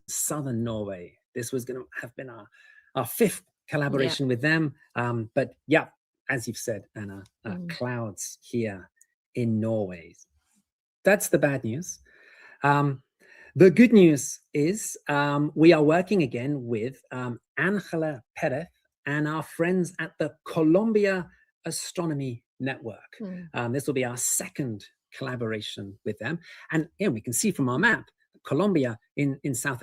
southern Norway. This was going to have been our fifth collaboration with them. But yeah, as you've said, Anna, clouds here in Norway. That's the bad news. The good news is we are working again with Angela Perez and our friends at the Colombia Astronomy Network. This will be our second collaboration with them. And we can see from our map, Colombia in South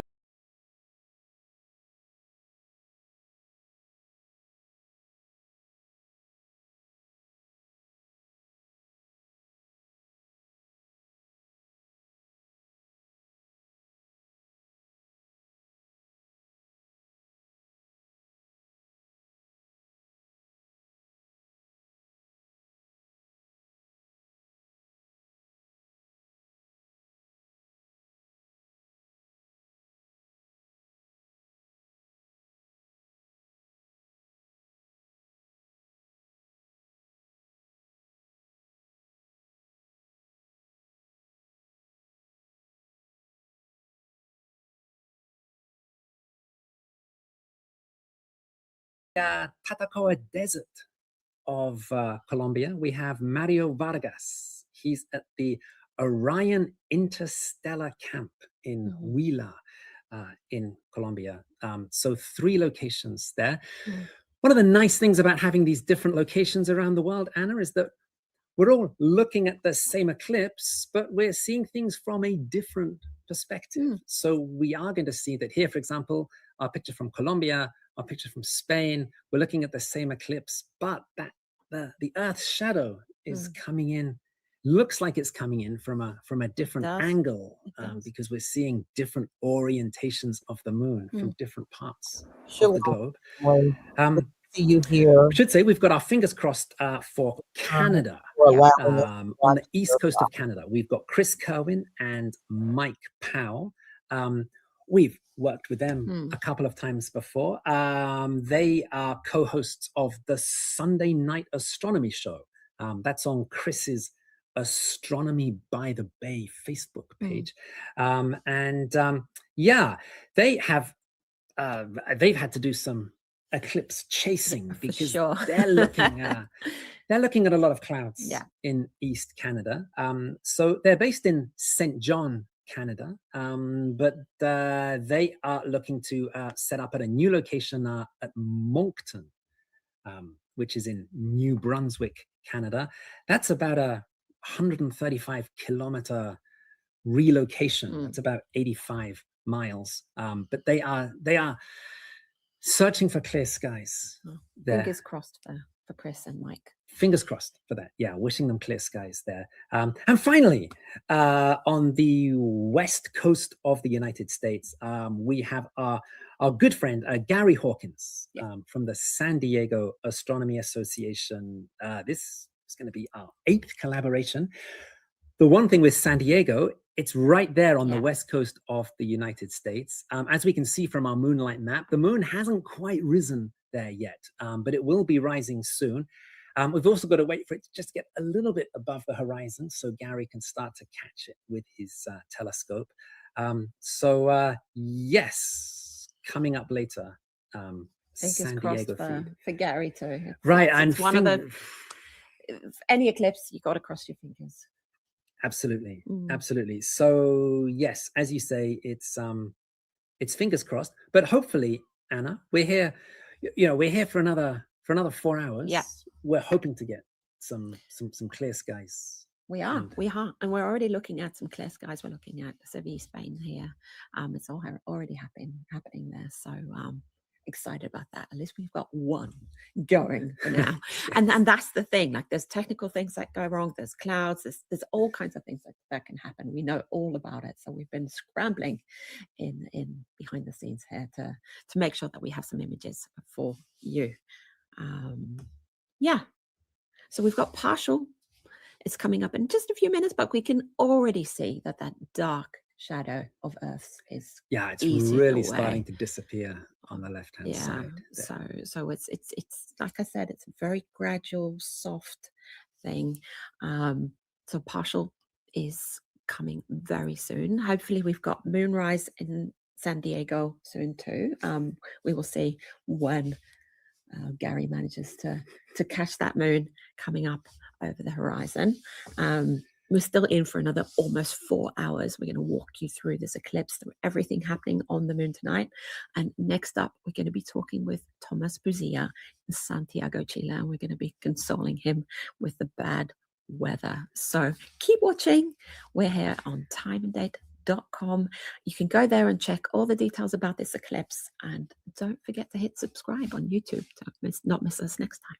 Tatacoa Desert of Colombia. We have Mario Vargas. He's at the Orion Interstellar Camp in Huila in Colombia. So 3 locations there. One of the nice things about having these different locations around the world, Anna, is that we're all looking at the same eclipse, but we're seeing things from a different perspective. So we are going to see that here, for example, our picture from Colombia, our picture from Spain, we're looking at the same eclipse, but the Earth's shadow is coming in, looks like it's coming in from a different angle, because we're seeing different orientations of the moon from different parts of the globe. See you here. I should say we've got our fingers crossed for Canada. On the east coast of Canada, we've got Chris Kerwin and Mike Powell. We've worked with them a couple of times before. They are co-hosts of the Sunday Night Astronomy Show. That's on Chris's Astronomy by the Bay Facebook page. They have they've had to do some eclipse chasing because they're looking at a lot of clouds in East Canada. So they're based in St. John, Canada, but they are looking to set up at a new location at Moncton, which is in New Brunswick, Canada. That's about a 135-kilometer relocation. That's about 85 miles. But they are searching for clear skies. Fingers crossed for Chris and Mike. Fingers crossed for that. Yeah, wishing them clear skies there. And finally, on the west coast of the United States, we have our good friend, Gary Hawkins, from the San Diego Astronomy Association. This is going to be our 8th collaboration. The one thing with San Diego, it's right there on the west coast of the United States. As we can see from our moonlight map, the moon hasn't quite risen there yet, but it will be rising soon. We've also got to wait for it to just get a little bit above the horizon so Gary can start to catch it with his telescope. Yes, coming up later. Fingers crossed for Gary too. Right, it's one of the any eclipse, you got to cross your fingers. Absolutely, absolutely. So yes, as you say, it's fingers crossed. But hopefully, Anna, we're here. We're here for another 4 hours. Yeah, we're hoping to get some clear skies. We are, and we're already looking at some clear skies. We're looking at Seville, Spain here. It's all already happening there. So excited about that. At least we've got one going for now. and that's the thing. Like, there's technical things that go wrong. There's clouds. There's all kinds of things that can happen. We know all about it. So we've been scrambling in behind the scenes here to make sure that we have some images for you. So we've got partial. It's coming up in just a few minutes, but we can already see that dark shadow of Earth is it's really starting to disappear on the left-hand side. So it's like I said, it's a very gradual, soft thing. So partial is coming very soon. Hopefully, we've got moonrise in San Diego soon too. We will see when Gary manages to catch that moon coming up over the horizon. We're still in for another almost 4 hours. We're going to walk you through this eclipse, through everything happening on the moon tonight. And next up, we're going to be talking with Thomas Buzia in Santiago, Chile, and we're going to be consoling him with the bad weather. So keep watching. We're here on timeanddate.com. You can go there and check all the details about this eclipse, and don't forget to hit subscribe on YouTube to not miss us next time.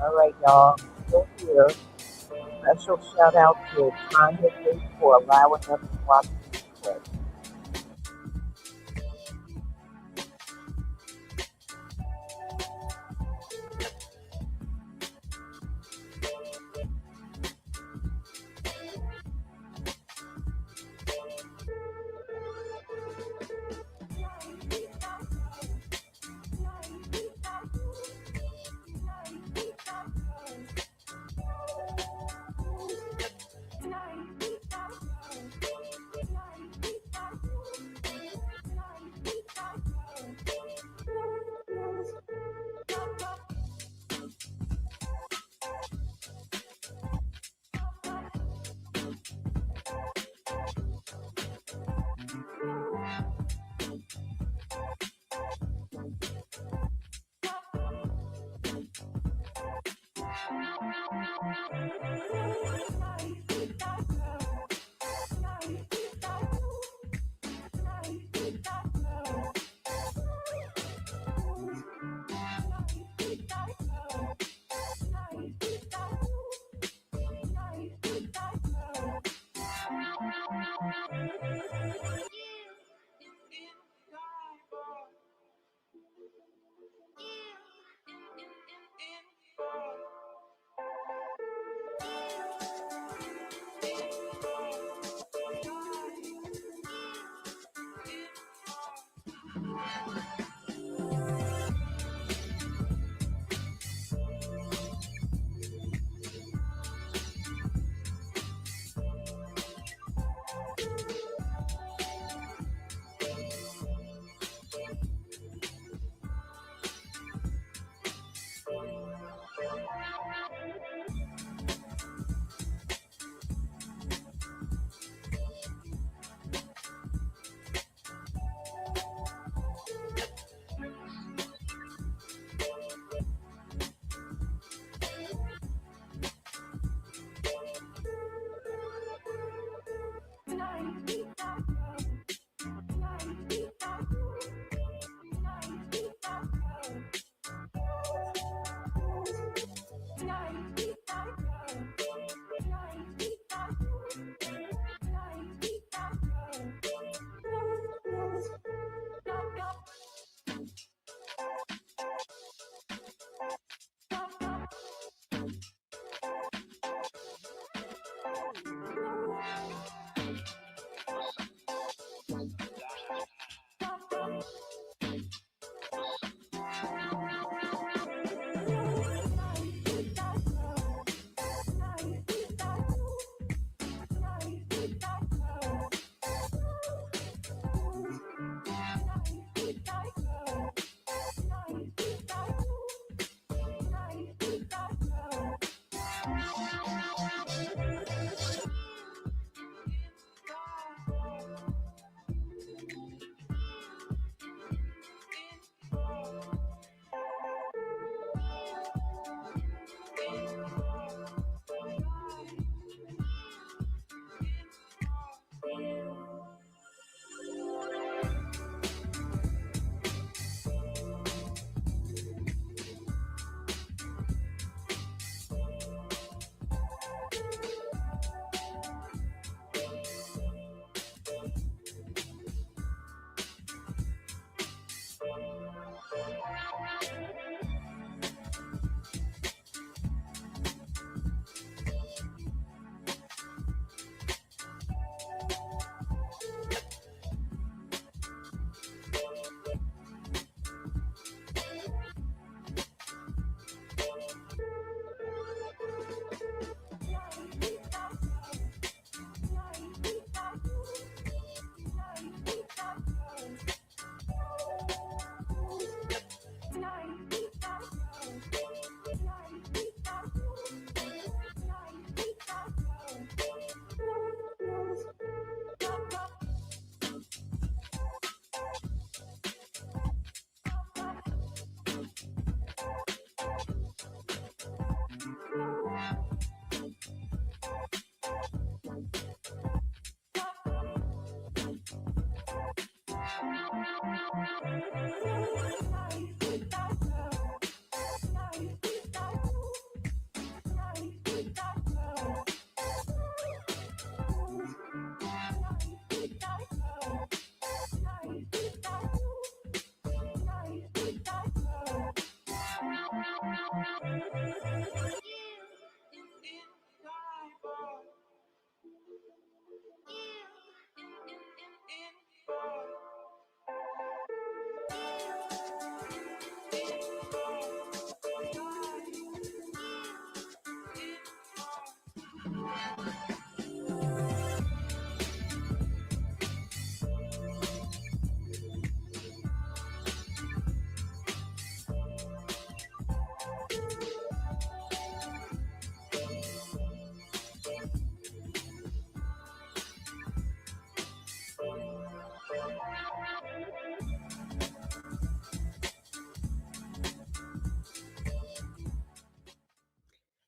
All right, y'all. Still here. Special shout out to Tanya Lee for allowing us to watch this clip.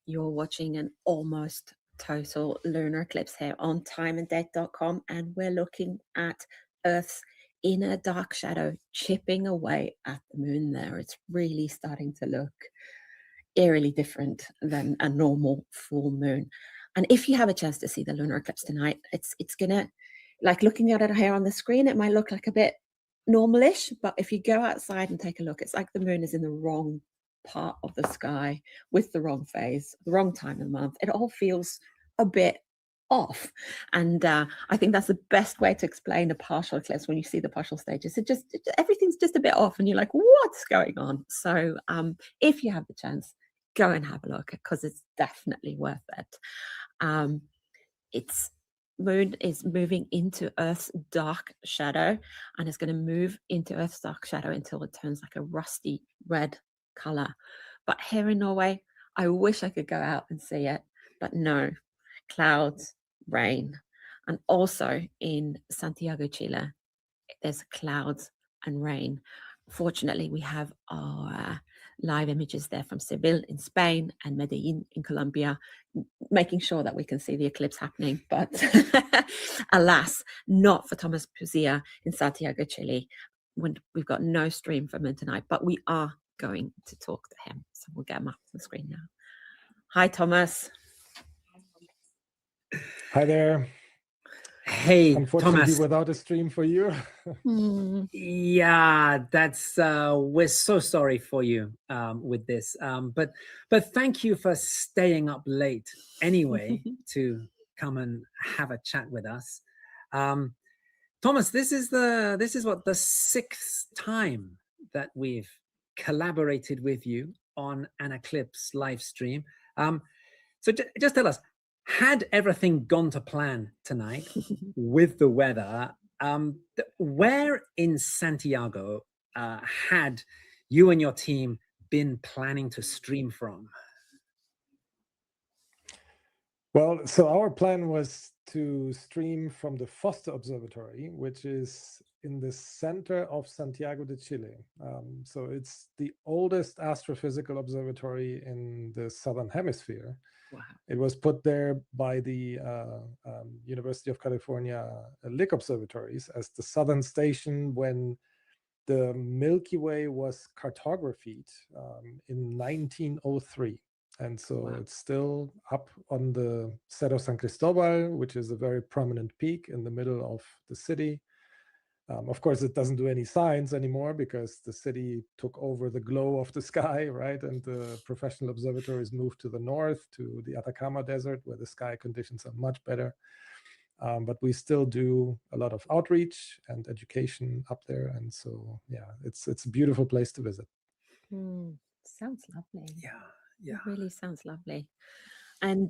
You're watching an almost total lunar eclipse here on timeanddate.com, and we're looking at Earth's inner dark shadow chipping away at the moon there. It's really starting to look eerily different than a normal full moon. And if you have a chance to see the lunar eclipse tonight, it's gonna, like looking at it here on the screen, it might look like a bit normalish, but if you go outside and take a look, it's like the moon is in the wrong part of the sky with the wrong phase, the wrong time of the month. It all feels a bit off, and I think that's the best way to explain a partial eclipse. When you see the partial stages, everything's just a bit off, and you're like, what's going on? So if you have the chance, go and have a look, because it's definitely worth it. Its moon is moving into Earth's dark shadow, and it's going to move into Earth's dark shadow until it turns like a rusty red color. But here in Norway, I wish I could go out and see it, but no, clouds, rain. And also in Santiago, Chile, there's clouds and rain. Fortunately, we have our live images there from Seville in Spain and Medellin in Colombia, making sure that we can see the eclipse happening. But alas, not for Thomas Puzia in Santiago, Chile, when we've got no stream from him tonight, but we are going to talk to him. So we'll get him up on the screen now. Hi, Thomas. Hi there. Hey, unfortunately, Thomas. without a stream for you. Yeah, that's we're so sorry for you with this. But thank you for staying up late anyway to come and have a chat with us. Thomas, this is what the 6th time that we've collaborated with you on an eclipse live stream. So just tell us, had everything gone to plan tonight with the weather, where in Santiago had you and your team been planning to stream from? Well, so our plan was to stream from the Foster Observatory, which is in the center of Santiago de Chile. So it's the oldest astrophysical observatory in the Southern Hemisphere. Wow. It was put there by the University of California Lick Observatories as the southern station when the Milky Way was cartographed in 1903. And so wow. It's still up on the Cerro San Cristobal, which is a very prominent peak in the middle of the city. Of course, it doesn't do any science anymore because the city took over the glow of the sky, right? And the professional observatories moved to the north, to the Atacama Desert, where the sky conditions are much better. But we still do a lot of outreach and education up there. And so, yeah, it's a beautiful place to visit. Sounds lovely. Yeah. It really sounds lovely. And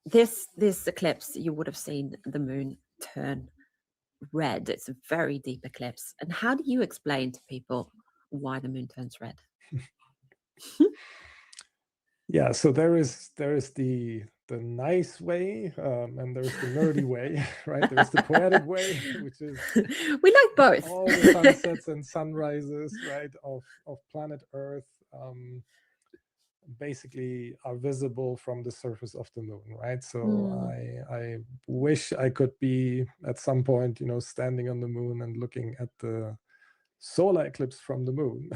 this eclipse, you would have seen the moon turn red. It's a very deep eclipse. And how do you explain to people why the moon turns red? Yeah, so there is the nice way and there's the nerdy way, right? There's the poetic way, which is we like both. All the sunsets and sunrises, right, of planet Earth basically are visible from the surface of the moon, right? So I wish I could be at some point, standing on the moon and looking at the solar eclipse from the moon.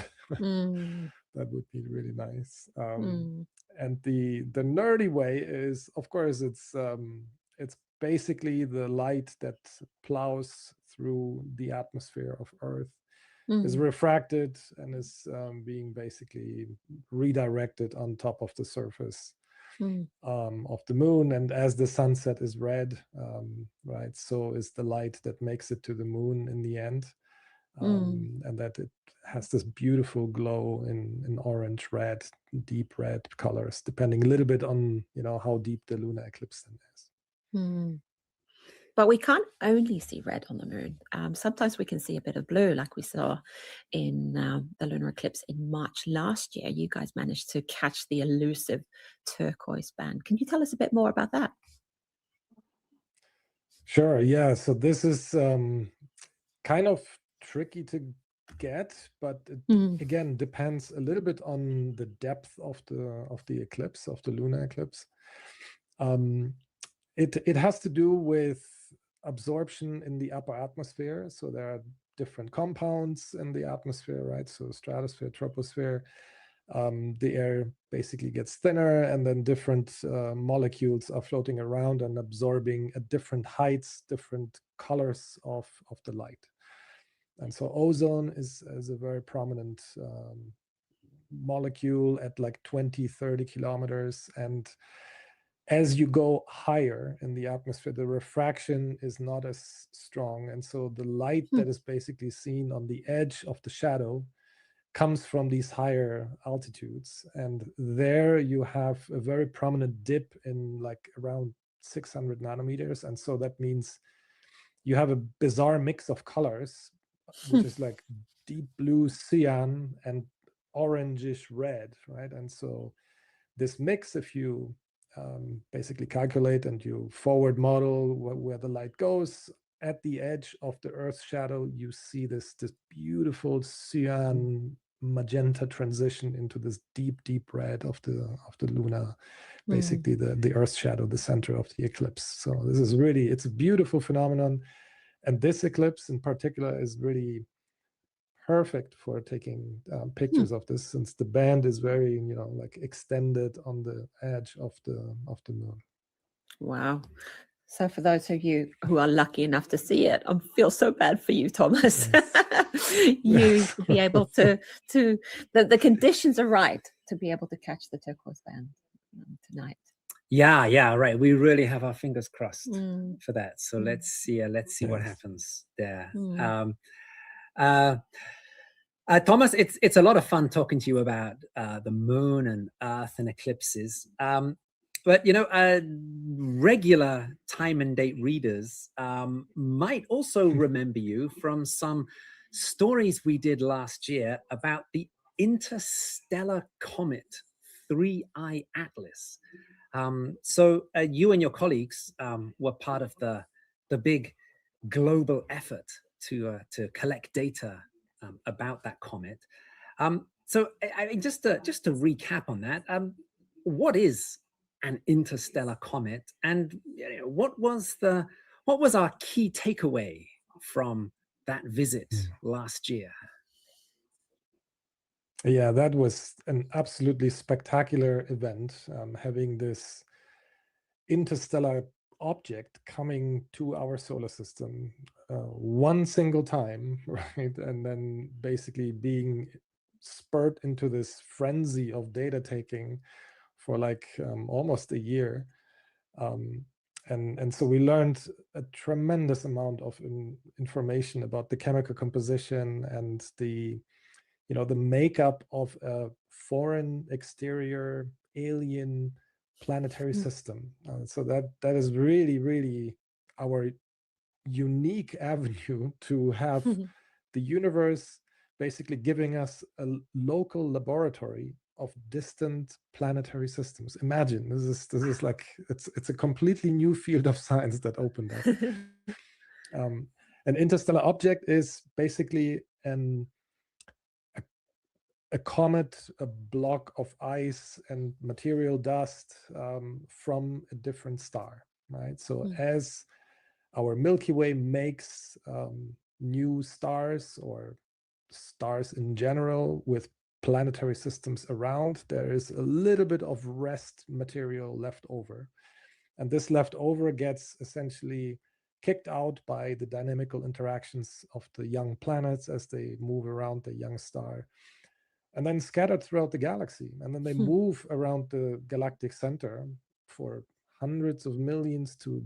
That would be really nice. And the nerdy way is, of course, it's basically the light that plows through the atmosphere of Earth is refracted and is being basically redirected on top of the surface of the moon. And as the sunset is red, right, so is the light that makes it to the moon in the end. And that it has this beautiful glow in orange, red, deep red colors, depending a little bit on, you know, how deep the lunar eclipse then is. But we can't only see red on the moon. Sometimes we can see a bit of blue, like we saw in the lunar eclipse in March last year. You guys managed to catch the elusive turquoise band. Can you tell us a bit more about that? Sure, yeah. So this is kind of tricky to get, but it again depends a little bit on the depth of the eclipse, of the lunar eclipse. It has to do with absorption in the upper atmosphere. So there are different compounds in the atmosphere, right? So stratosphere, troposphere. The air basically gets thinner, and then different molecules are floating around and absorbing at different heights, different colors of the light. And so ozone is a very prominent molecule at like 20, 30 kilometers. And as you go higher in the atmosphere, the refraction is not as strong. And so the light that is basically seen on the edge of the shadow comes from these higher altitudes. And there you have a very prominent dip in like around 600 nanometers. And so that means you have a bizarre mix of colors, which is like deep blue cyan and orangish red, right? And so this mix, if you basically calculate and you forward model where the light goes, at the edge of the Earth's shadow, you see this beautiful cyan magenta transition into this deep red of the lunar, basically the Earth's shadow, the center of the eclipse. So this is really, it's a beautiful phenomenon. And this eclipse in particular is really perfect for taking pictures of this, since the band is very, you know, like extended on the edge of the moon. Wow. So for those of you who are lucky enough to see it, I feel so bad for you, Thomas. Yes. You to be able to the conditions are right to be able to catch the turquoise band tonight. Yeah, right. We really have our fingers crossed for that. So let's see what happens there. Thomas, it's a lot of fun talking to you about the moon and Earth and eclipses. But you know, regular time and date readers might also remember you from some stories we did last year about the interstellar comet 3I Atlas. So you and your colleagues were part of the big global effort to collect data about that comet. So just to recap on that, what is an interstellar comet, and what was our key takeaway from that visit last year? Yeah, that was an absolutely spectacular event, having this interstellar object coming to our solar system one single time, right? And then basically being spurred into this frenzy of data taking for like almost a year. And so we learned a tremendous amount of information about the chemical composition and the, you know, the makeup of a foreign exterior alien planetary system. So that is really our unique avenue to have the universe basically giving us a local laboratory of distant planetary systems. Imagine, this is like, it's a completely new field of science that opened up. An interstellar object is basically a comet, a block of ice and material dust from a different star, right? So as our Milky Way makes new stars, or stars in general, with planetary systems around, there is a little bit of rest material left over. And this leftover gets essentially kicked out by the dynamical interactions of the young planets as they move around the young star, and then scattered throughout the galaxy. And then they move around the galactic center for hundreds of millions to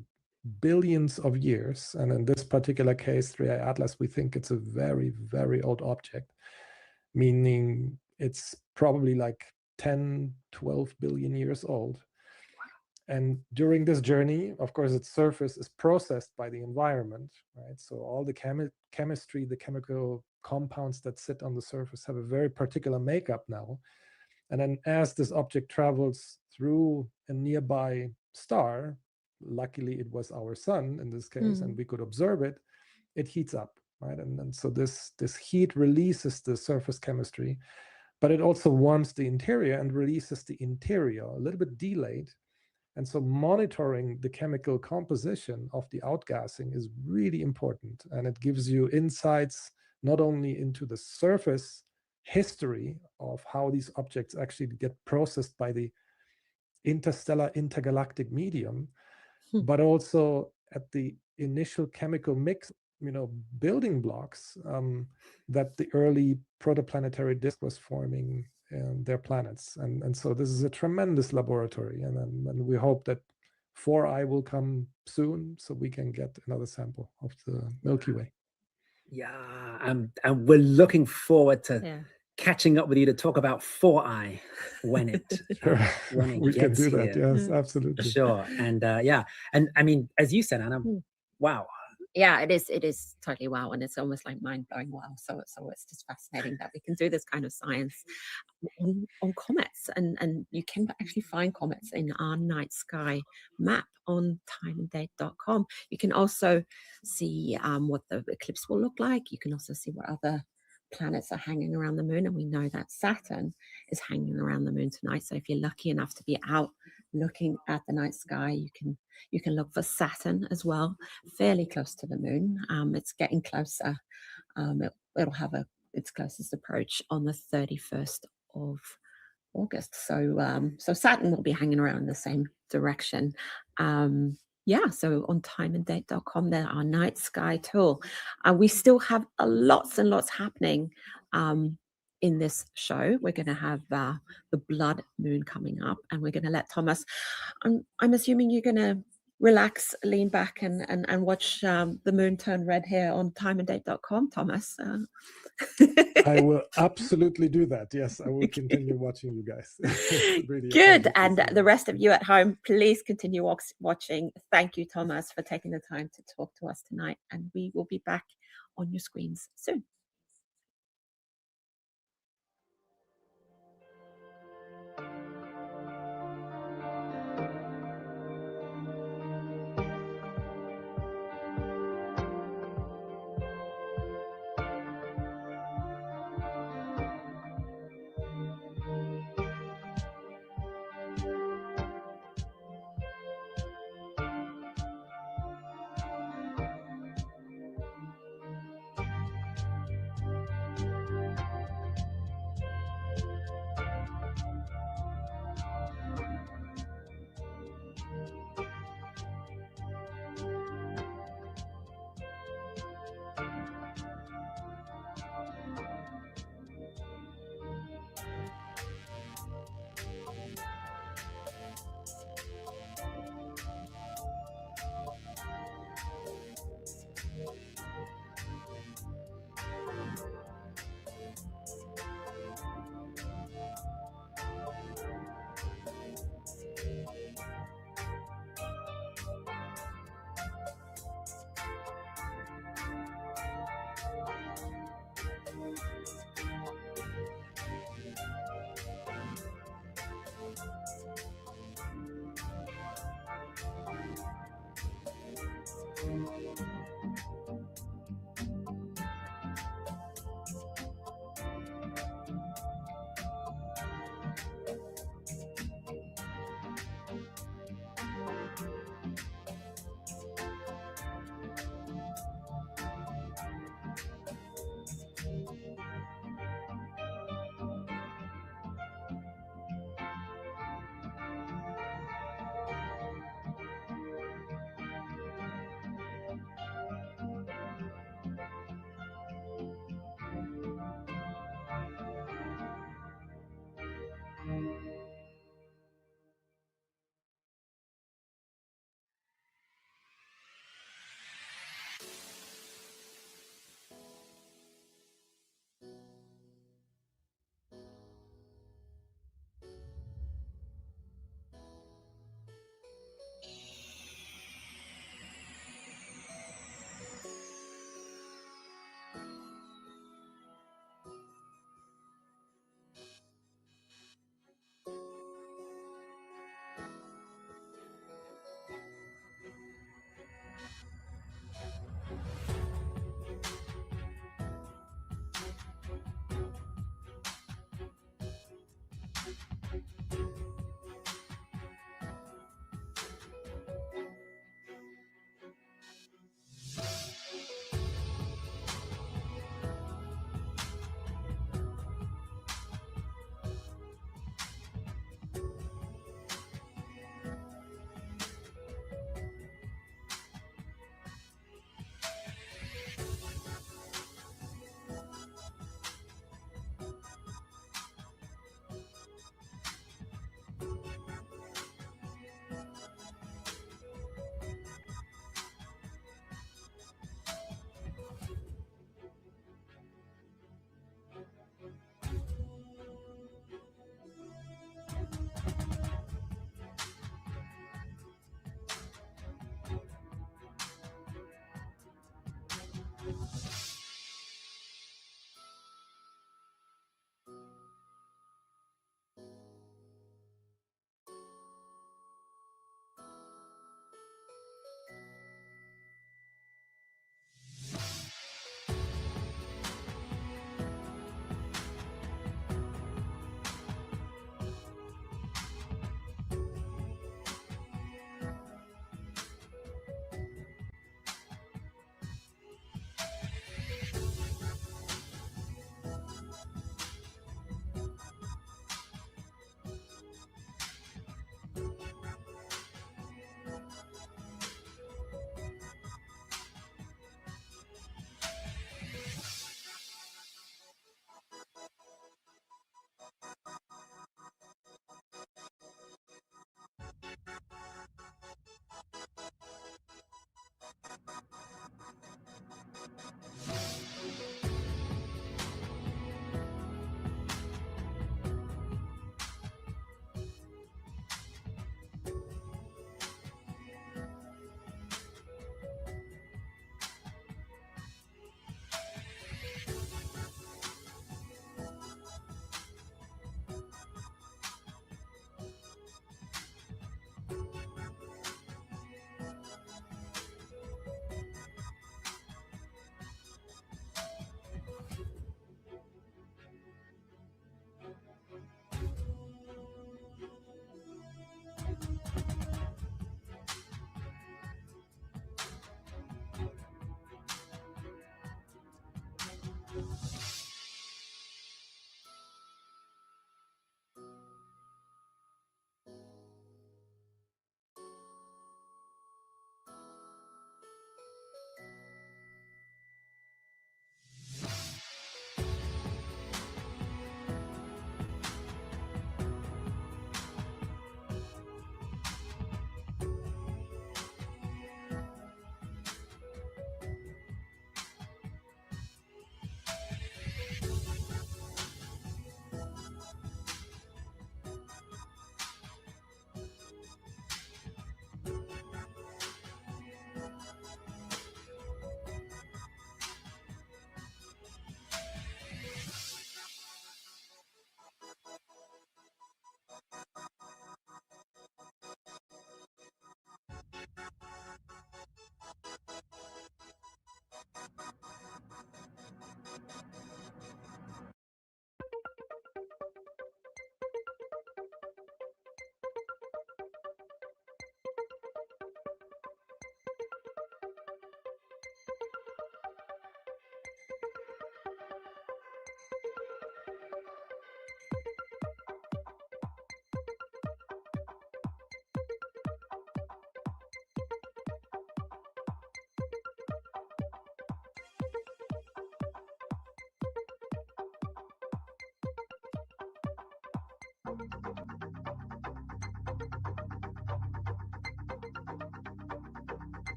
billions of years. And in this particular case, 3I Atlas, we think it's a very, very old object, meaning it's probably like 10, 12 billion years old. And during this journey, of course, its surface is processed by the environment, right? So all the chemistry, the chemical compounds that sit on the surface have a very particular makeup now. And then as this object travels through a nearby star, luckily it was our sun in this case, and we could observe it, it heats up, right? And so this heat releases the surface chemistry, but it also warms the interior and releases the interior, a little bit delayed. And so monitoring the chemical composition of the outgassing is really important. And it gives you insights not only into the surface history of how these objects actually get processed by the interstellar intergalactic medium, but also at the initial chemical mix, building blocks that the early protoplanetary disk was forming their planets. And so this is a tremendous laboratory. And we hope that 4I will come soon so we can get another sample of the Milky Way. Yeah, and we're looking forward to catching up with you to talk about 4I when it we can do that. here. Yes, absolutely. For sure. And and I mean, as you said, Anna, wow. Yeah, it is totally wow, and it's almost like mind-blowing wow. So it's just fascinating that we can do this kind of science on comets, and you can actually find comets in our night sky map on timeanddate.com. You can also see what the eclipse will look like. You can also see what other planets are hanging around the moon, and we know that Saturn is hanging around the moon tonight. So if you're lucky enough to be out looking at the night sky, you can look for Saturn as well, fairly close to the moon. It's getting closer. It'll have its closest approach on the 31st of August. So Saturn will be hanging around in the same direction. So on timeanddate.com, there our night sky tool. We still have lots and lots happening in this show. We're going to have the blood moon coming up, and we're going to let Thomas, I'm assuming you're going to relax, lean back and watch the moon turn red here on timeanddate.com, Thomas. I will absolutely do that. Yes, I will continue watching you guys. Really good. And the rest of you at home, please continue watching. Thank you, Thomas, for taking the time to talk to us tonight. And we will be back on your screens soon.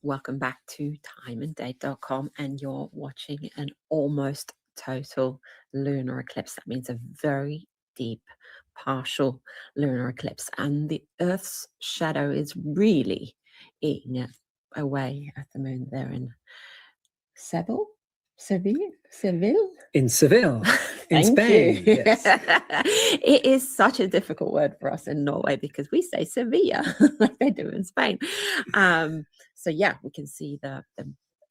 Welcome back to timeanddate.com, and you're watching an almost total lunar eclipse. That means a very deep partial lunar eclipse, and the Earth's shadow is really eating away at the moon there in Seville? In Seville, in Thank Spain. you. Yes. It is such a difficult word for us in Norway because we say Sevilla like they do in Spain. So yeah, we can see the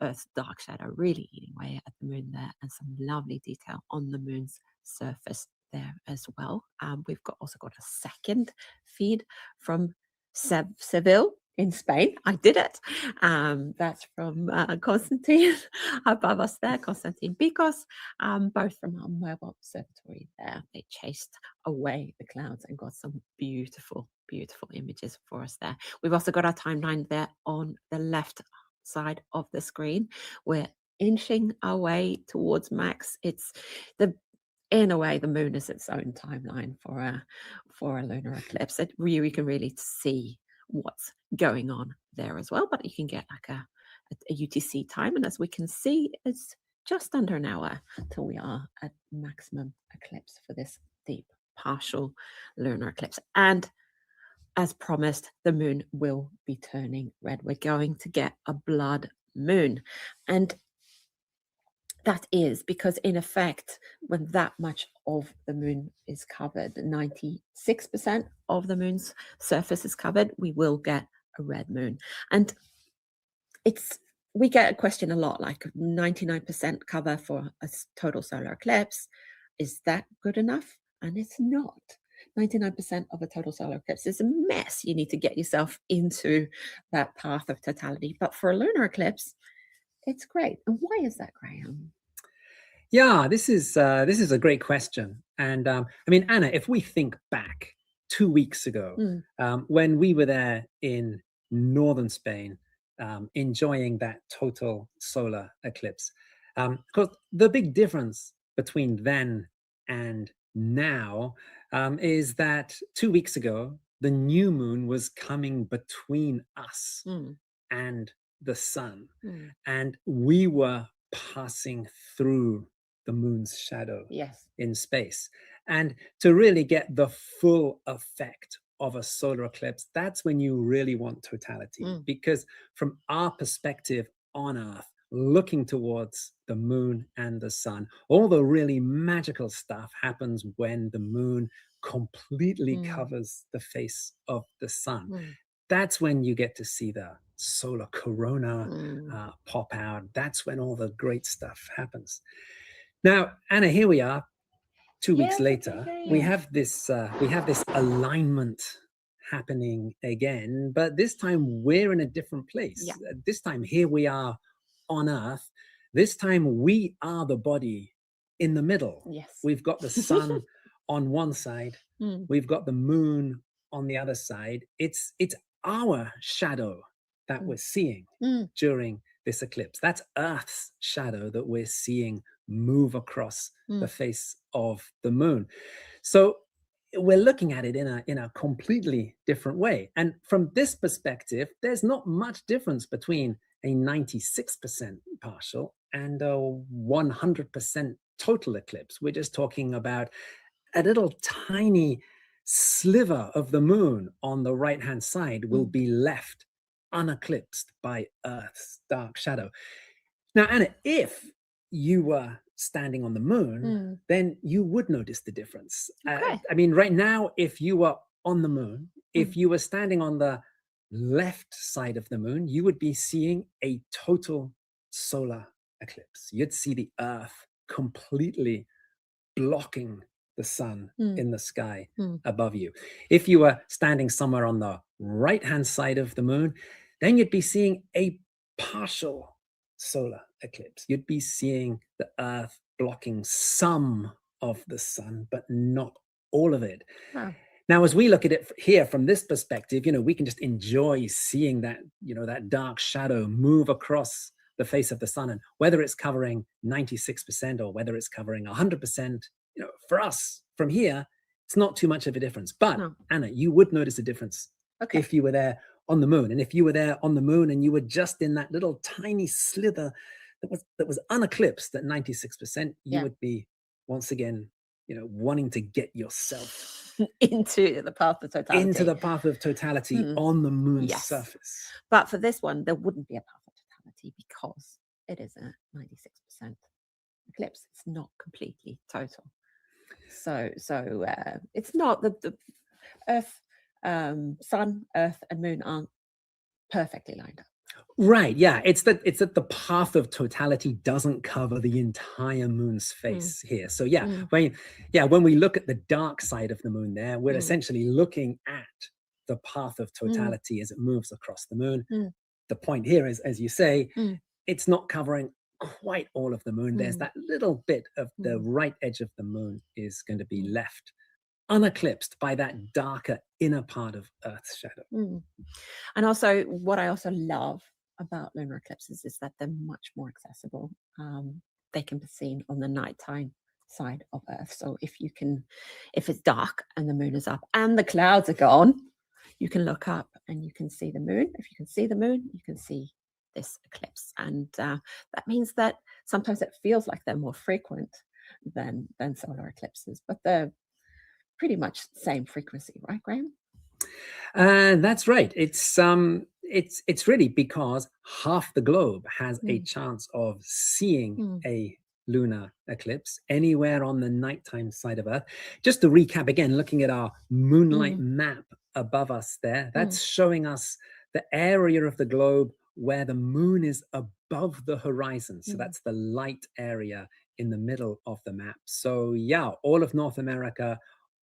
Earth's dark shadow really eating away at the moon there, and some lovely detail on the moon's surface there as well. We've also got a second feed from Seville in Spain. I did it. That's from Constantine above us there, Constantine Bikos, both from our mobile observatory there. They chased away the clouds and got some beautiful, beautiful images for us there. We've also got our timeline there on the left side of the screen. We're inching our way towards max. In a way, the moon is its own timeline for a lunar eclipse. We can really see what's going on there as well, but you can get like a UTC time, and as we can see, it's just under an hour till we are at maximum eclipse for this deep partial lunar eclipse. And as promised, the moon will be turning red. We're going to get a blood moon, and that is because, in effect, when that much of the moon is covered, 96% of the moon's surface is covered, we will get a red moon. And we get a question a lot, like 99% cover for a total solar eclipse. Is that good enough? And it's not. 99% of a total solar eclipse is a mess. You need to get yourself into that path of totality. But for a lunar eclipse, it's great. And why is that, Graham? Yeah, this is a great question. And I mean, Anna, if we think back 2 weeks ago, when we were there in northern Spain, enjoying that total solar eclipse, because the big difference between then and now is that 2 weeks ago, the new moon was coming between us and the sun, and we were passing through the moon's shadow in space. And to really get the full effect of a solar eclipse, that's when you really want totality, because from our perspective on Earth, looking towards the moon and the sun, all the really magical stuff happens when the moon completely covers the face of the sun. That's when you get to see the solar corona pop out. That's when all the great stuff happens. Now, Anna, here we are 2 weeks later. We have this alignment happening again, but this time we're in a different place. This time here we are on Earth. This time we are the body in the middle. We've got the sun on one side. We've got the moon on the other side. It's our shadow that we're seeing during this eclipse. That's Earth's shadow that we're seeing move across the face of the moon. So we're looking at it in a completely different way. And from this perspective, there's not much difference between a 96% partial and a 100% total eclipse. We're just talking about a little tiny sliver of the moon on the right-hand side will be left uneclipsed by Earth's dark shadow. Now, Anna, if you were standing on the moon, then you would notice the difference. Okay. I mean, right now, if you were on the moon, if you were standing on the left side of the moon, you would be seeing a total solar eclipse. You'd see the Earth completely blocking the sun in the sky above you. If you were standing somewhere on the right-hand side of the moon, then you'd be seeing a partial solar eclipse. You'd be seeing the Earth blocking some of the sun, but not all of it. Wow. Now, as we look at it here from this perspective, we can just enjoy seeing that, that dark shadow move across the face of the sun. And whether it's covering 96% or whether it's covering 100%, for us from here, it's not too much of a difference. But Anna, you would notice a difference if you were there on the moon. And if you were there on the moon and you were just in that little tiny slither that was uneclipsed at 96%, you would be once again, wanting to get yourself into the path of totality. Into the path of totality on the moon's surface. But for this one, there wouldn't be a path of totality because it is a 96% eclipse. It's not completely total. So it's not the Earth, Sun, Earth, and Moon aren't perfectly lined up. Right. Yeah. It's that the path of totality doesn't cover the entire moon's face here. So when we look at the dark side of the moon there, we're essentially looking at the path of totality as it moves across the moon. The point here is, as you say, it's not covering quite all of the moon. There's that little bit of the right edge of the moon is going to be left uneclipsed by that darker inner part of Earth's shadow. And also, what I also love about lunar eclipses is that they're much more accessible. They can be seen on the nighttime side of Earth. So if it's dark and the moon is up and the clouds are gone, you can look up and you can see the moon. If you can see the moon, you can see this eclipse. And that means that sometimes it feels like they're more frequent than solar eclipses, but they're pretty much the same frequency, right, Graham? That's right. It's really because half the globe has a chance of seeing a lunar eclipse anywhere on the nighttime side of Earth. Just to recap again, looking at our moonlight map above us there, that's showing us the area of the globe where the moon is above the horizon. So that's the light area in the middle of the map. So yeah, all of North America,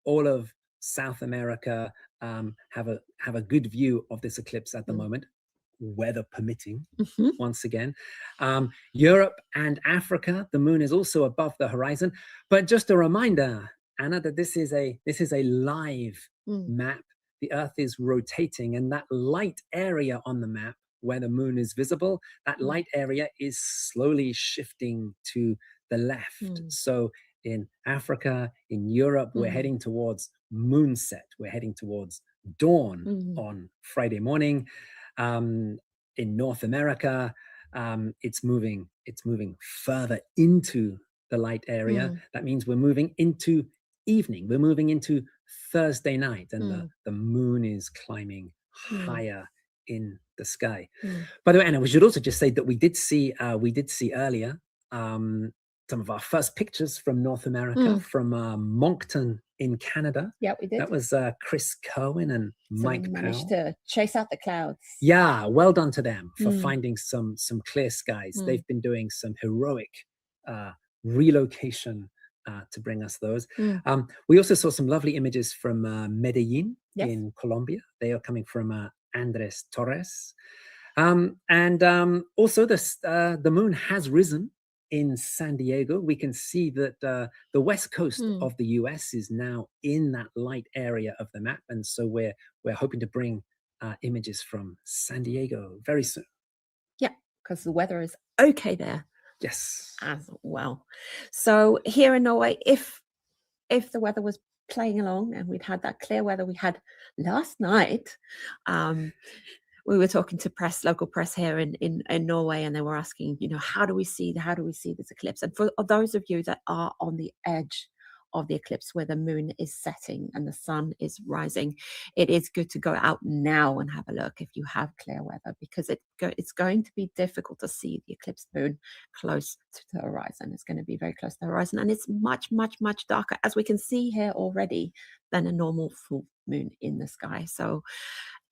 all of South America have a good view of this eclipse at the moment, weather permitting, once again. Europe and Africa, the moon is also above the horizon. But just a reminder, Anna, that this is a live map. The Earth is rotating, and that light area on the map where the moon is visible, that light area is slowly shifting to the left. So in Africa, in Europe, we're heading towards moonset. We're heading towards dawn on Friday morning. In North America, it's moving further into the light area. That means we're moving into evening. We're moving into Thursday night, and the moon is climbing higher in the sky. By the way, Anna, we should also just say that we did see earlier some of our first pictures from North America, from Moncton in Canada. Yeah, we did. That was Chris Kerwin and Mike Powell. Managed to chase out the clouds. Yeah, well done to them for finding some clear skies. They've been doing some heroic relocation to bring us those. We also saw some lovely images from Medellin in Colombia. They are coming from Andres Torres. And also the moon has risen in San Diego. We can see that the west coast of the US is now in that light area of the map. And so we're hoping to bring images from San Diego very soon. Yeah, because the weather is okay there. Yes. As well. So here in Norway, if the weather was playing along and we'd had that clear weather we had last night, we were talking to local press here in Norway, and they were asking, how do we see this eclipse? And for those of you that are on the edge of the eclipse where the moon is setting and the sun is rising, it is good to go out now and have a look if you have clear weather, because it's going to be difficult to see the eclipse moon close to the horizon. It's going to be very close to the horizon, and it's much, much, much darker, as we can see here already, than a normal full moon in the sky. So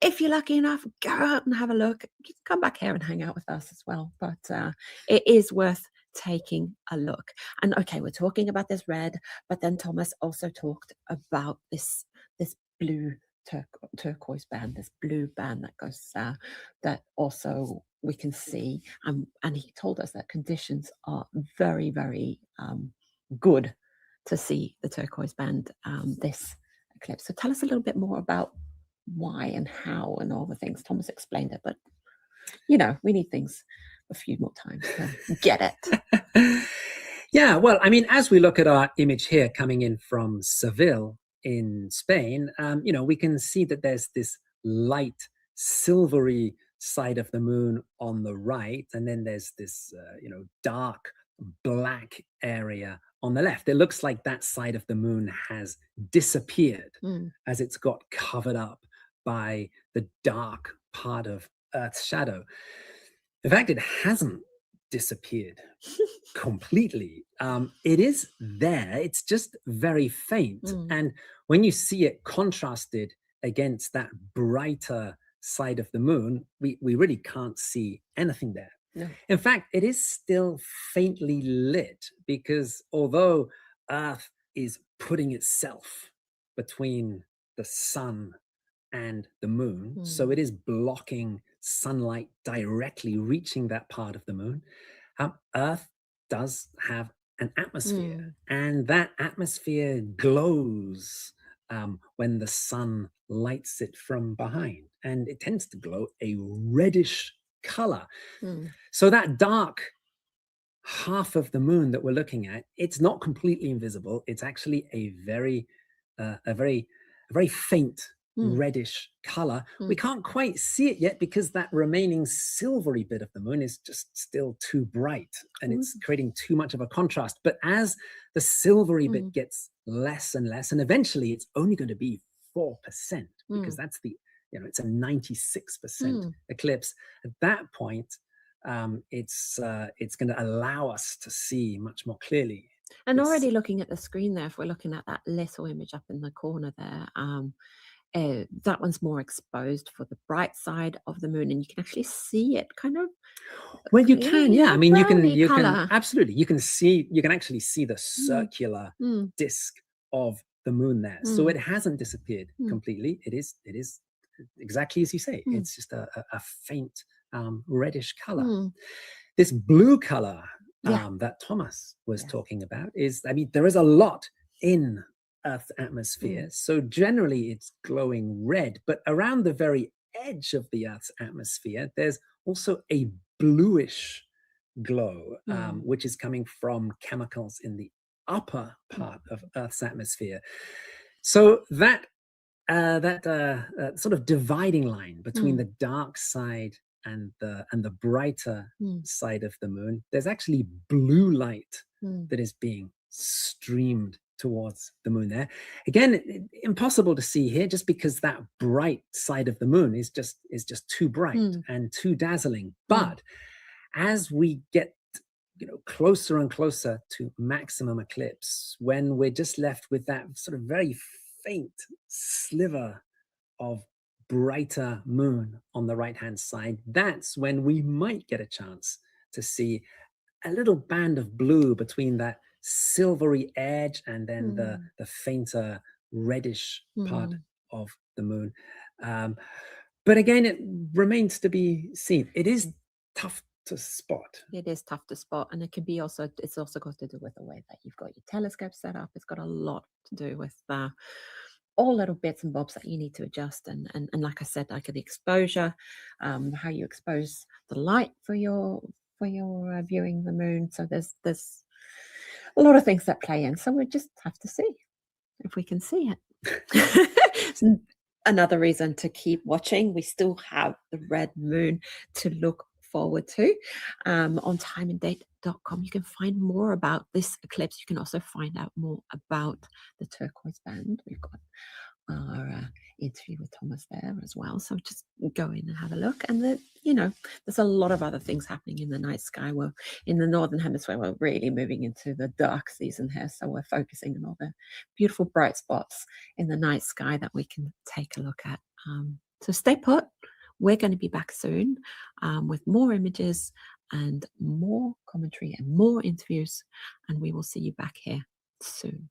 if you're lucky enough, go out and have a look. You can come back here and hang out with us as well. But it is worth taking a look. And okay, we're talking about this red, but then Thomas also talked about this blue turquoise band, this blue band that goes that also we can see. And he told us that conditions are very, very good to see the turquoise band this eclipse. So tell us a little bit more about why and how and all the things. Thomas explained it, but you know, we need things a few more times to get it. Yeah, well, I mean, as we look at our image here coming in from Seville in Spain, you know, we can see that there's this light silvery side of the moon on the right, and then there's this you know, dark black area on the left. It looks like that side of the moon has disappeared as it's got covered up by the dark part of Earth's shadow. In fact, it hasn't disappeared completely. It is there, it's just very faint. And when you see it contrasted against that brighter side of the moon, we really can't see anything there. No. In fact, it is still faintly lit, because although Earth is putting itself between the sun and the moon, so it is blocking sunlight directly reaching that part of the moon, Earth does have an atmosphere, and that atmosphere glows when the sun lights it from behind, and it tends to glow a reddish color. So that dark half of the moon that we're looking at, it's not completely invisible. It's actually a very faint reddish color. We can't quite see it yet because that remaining silvery bit of the moon is just still too bright, and it's creating too much of a contrast. But as the silvery bit gets less and less, and eventually it's only going to be 4%, because that's the, you know, it's a 96% eclipse. At that point, it's going to allow us to see much more clearly. And already looking at the screen there, if we're looking at that little image up in the corner there, that one's more exposed for the bright side of the moon, and you can actually see it kind of. Well, you can, yeah. I mean, you can absolutely. You can actually see the circular disc of the moon there. So it hasn't disappeared completely. It is exactly as you say. It's just a faint reddish color. This blue color that Thomas was talking about is, I mean, there is a lot in Earth's atmosphere. So generally it's glowing red, but around the very edge of the Earth's atmosphere, there's also a bluish glow, which is coming from chemicals in the upper part of Earth's atmosphere. So that sort of dividing line between the dark side and the brighter side of the moon, there's actually blue light that is being streamed towards the moon there. Again, impossible to see here, just because that bright side of the moon is just too bright and too dazzling. But as we get, you know, closer and closer to maximum eclipse, when we're just left with that sort of very faint sliver of brighter moon on the right hand side, that's when we might get a chance to see a little band of blue between that silvery edge and then the fainter reddish part of the moon. But again, it remains to be seen. It is tough to spot. It is tough to spot, and it can be also, it's also got to do with the way that you've got your telescope set up. It's got a lot to do with all little bits and bobs that you need to adjust, and like I said, like the exposure, how you expose the light for your viewing the moon. So there's a lot of things that play in. So we just have to see if we can see it. Another reason to keep watching. We still have the red moon to look forward to on timeanddate.com. You can find more about this eclipse. You can also find out more about the turquoise band. We've got our interview with Thomas there as well, so just go in and have a look. And there's a lot of other things happening in the night sky. Well, in the northern hemisphere, we're really moving into the dark season here, so we're focusing on all the beautiful bright spots in the night sky that we can take a look at. So stay put. We're going to be back soon with more images and more commentary and more interviews, and we will see you back here soon.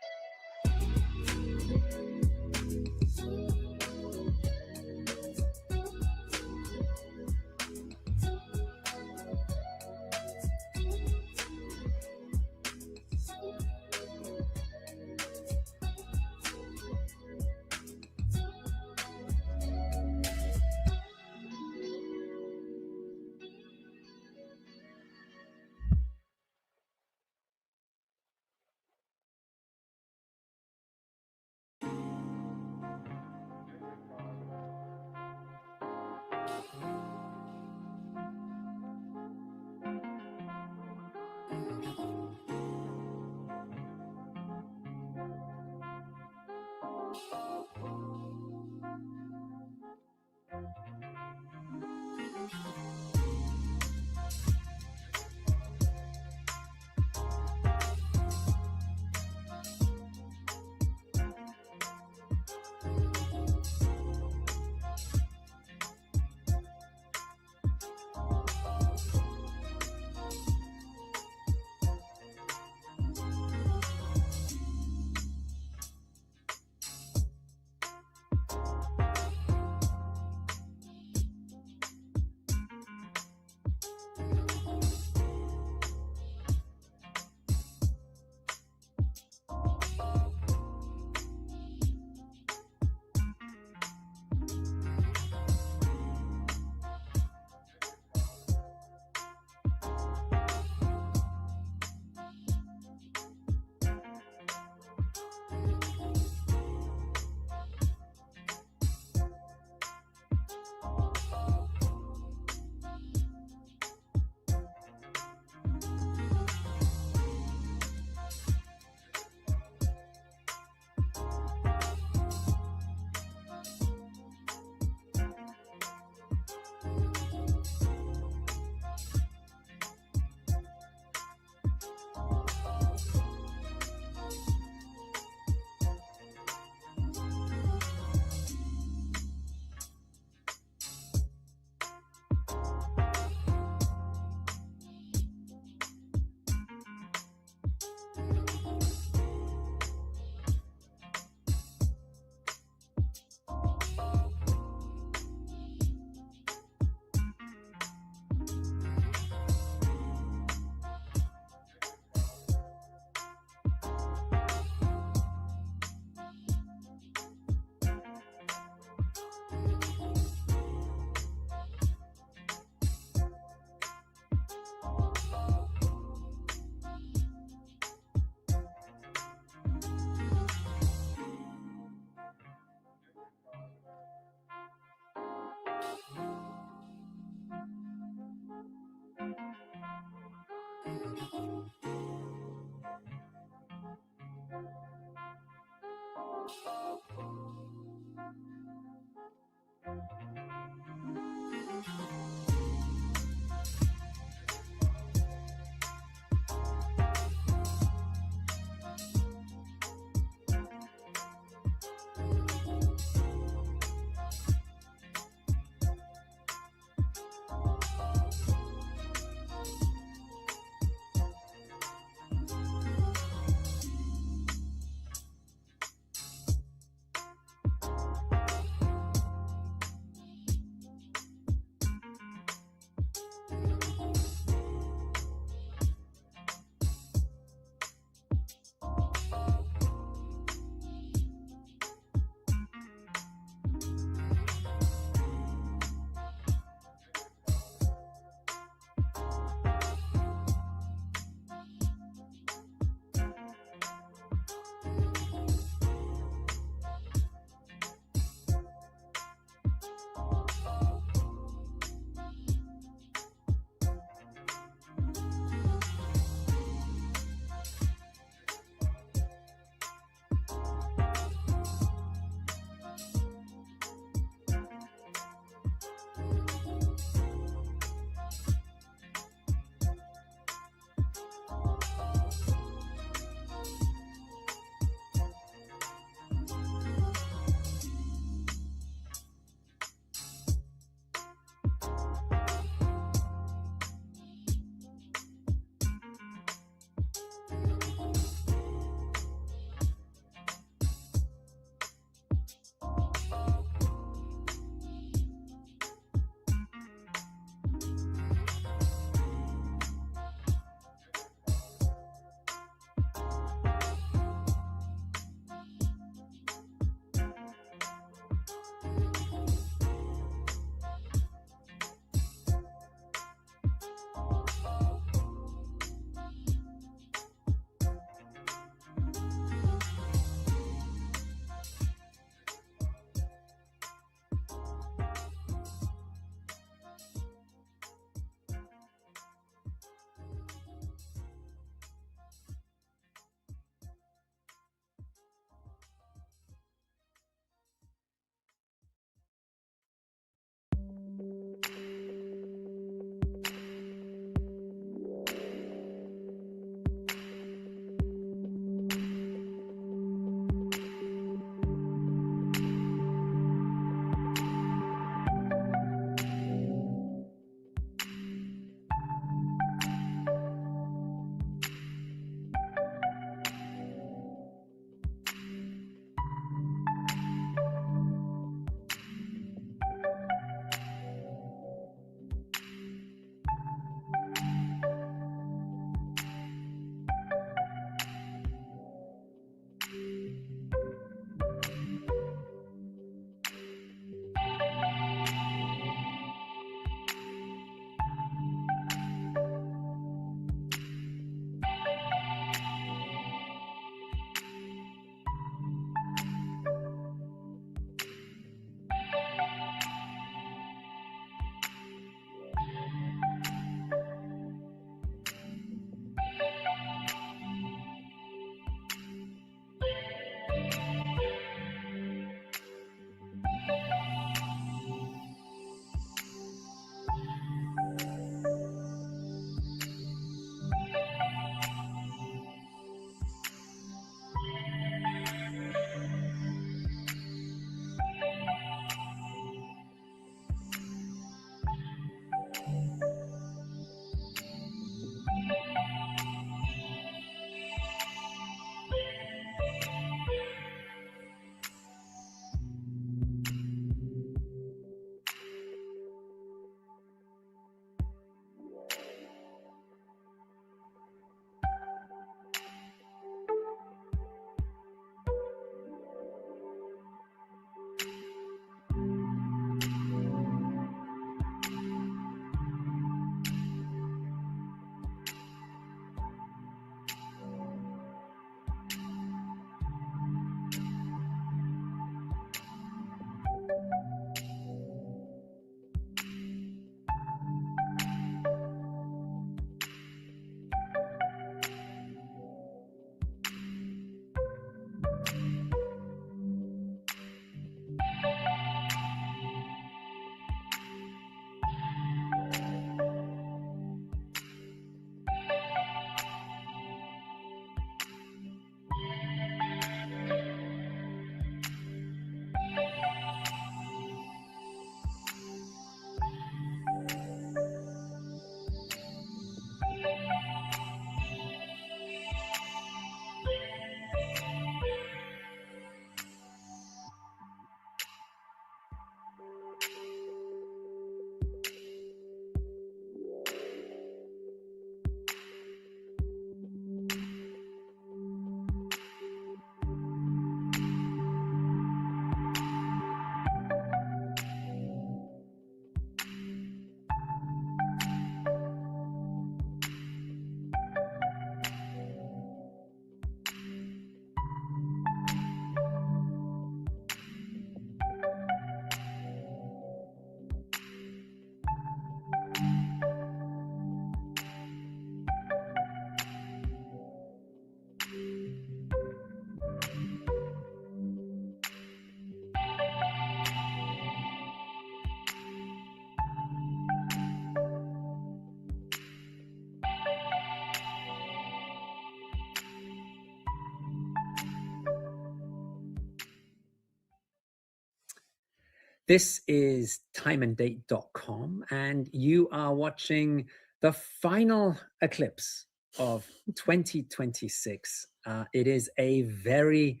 This is timeanddate.com, and you are watching the final eclipse of 2026. It is a very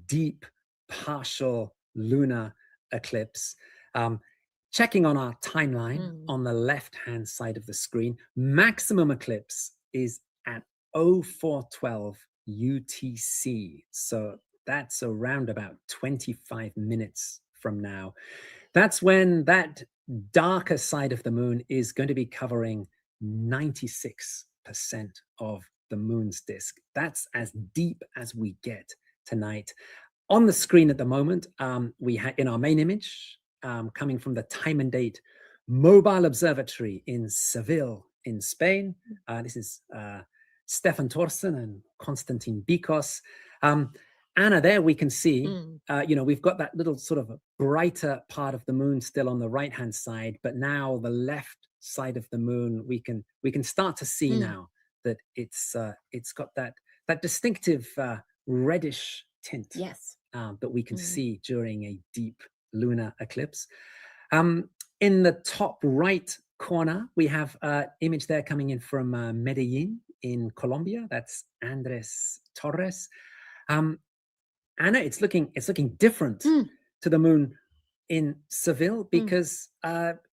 deep partial lunar eclipse. Checking on our timeline on the left-hand side of the screen, maximum eclipse is at 0412 UTC. So that's around about 25 minutes from now. That's when that darker side of the moon is going to be covering 96% of the moon's disk. That's as deep as we get tonight. On the screen at the moment, we have in our main image, coming from the Time and Date Mobile Observatory in Seville, in Spain. This is Stefan Thorsen and Konstantin Bikos. Anna, there we can see, we've got that little sort of a brighter part of the moon still on the right-hand side, but now the left side of the moon, we can start to see now that it's got that distinctive reddish tint. Yes. That we can see during a deep lunar eclipse. In the top right corner, we have an image there coming in from Medellin in Colombia. That's Andres Torres. Anna, it's looking different to the moon in Seville because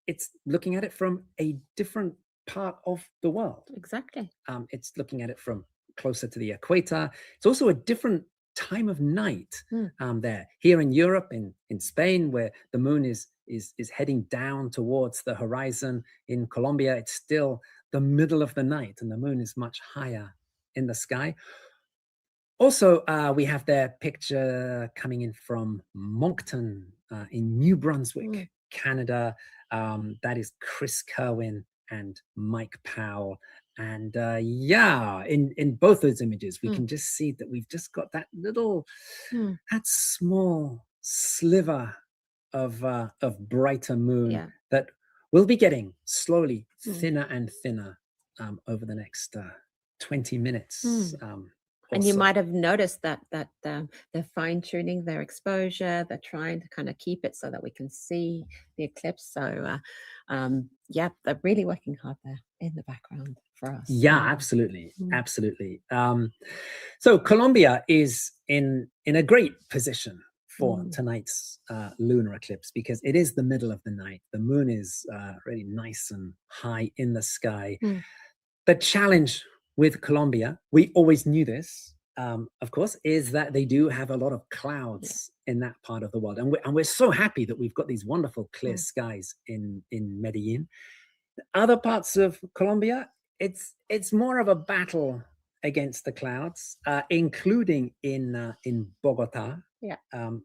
it's looking at it from a different part of the world. Exactly. It's looking at it from closer to the equator. It's also a different time of night there. Here in Europe, in Spain, where the moon is heading down towards the horizon. In Colombia, it's still the middle of the night and the moon is much higher in the sky. Also, we have their picture coming in from Moncton in New Brunswick, Canada. That is Chris Kerwin and Mike Powell. And in both those images, we can just see that we've just got that little, that small sliver of brighter moon that will be getting slowly thinner and thinner over the next 20 minutes. And you might have noticed that they're fine-tuning their exposure. They're trying to kind of keep it so that we can see the eclipse. So, they're really working hard there in the background for us. Yeah, absolutely. Absolutely. So Colombia is in a great position for tonight's lunar eclipse because it is the middle of the night. The moon is really nice and high in the sky. The challenge with Colombia, we always knew this, of course, is that they do have a lot of clouds in that part of the world. And we're so happy that we've got these wonderful clear skies in Medellin. Other parts of Colombia, it's more of a battle against the clouds, including in Bogota,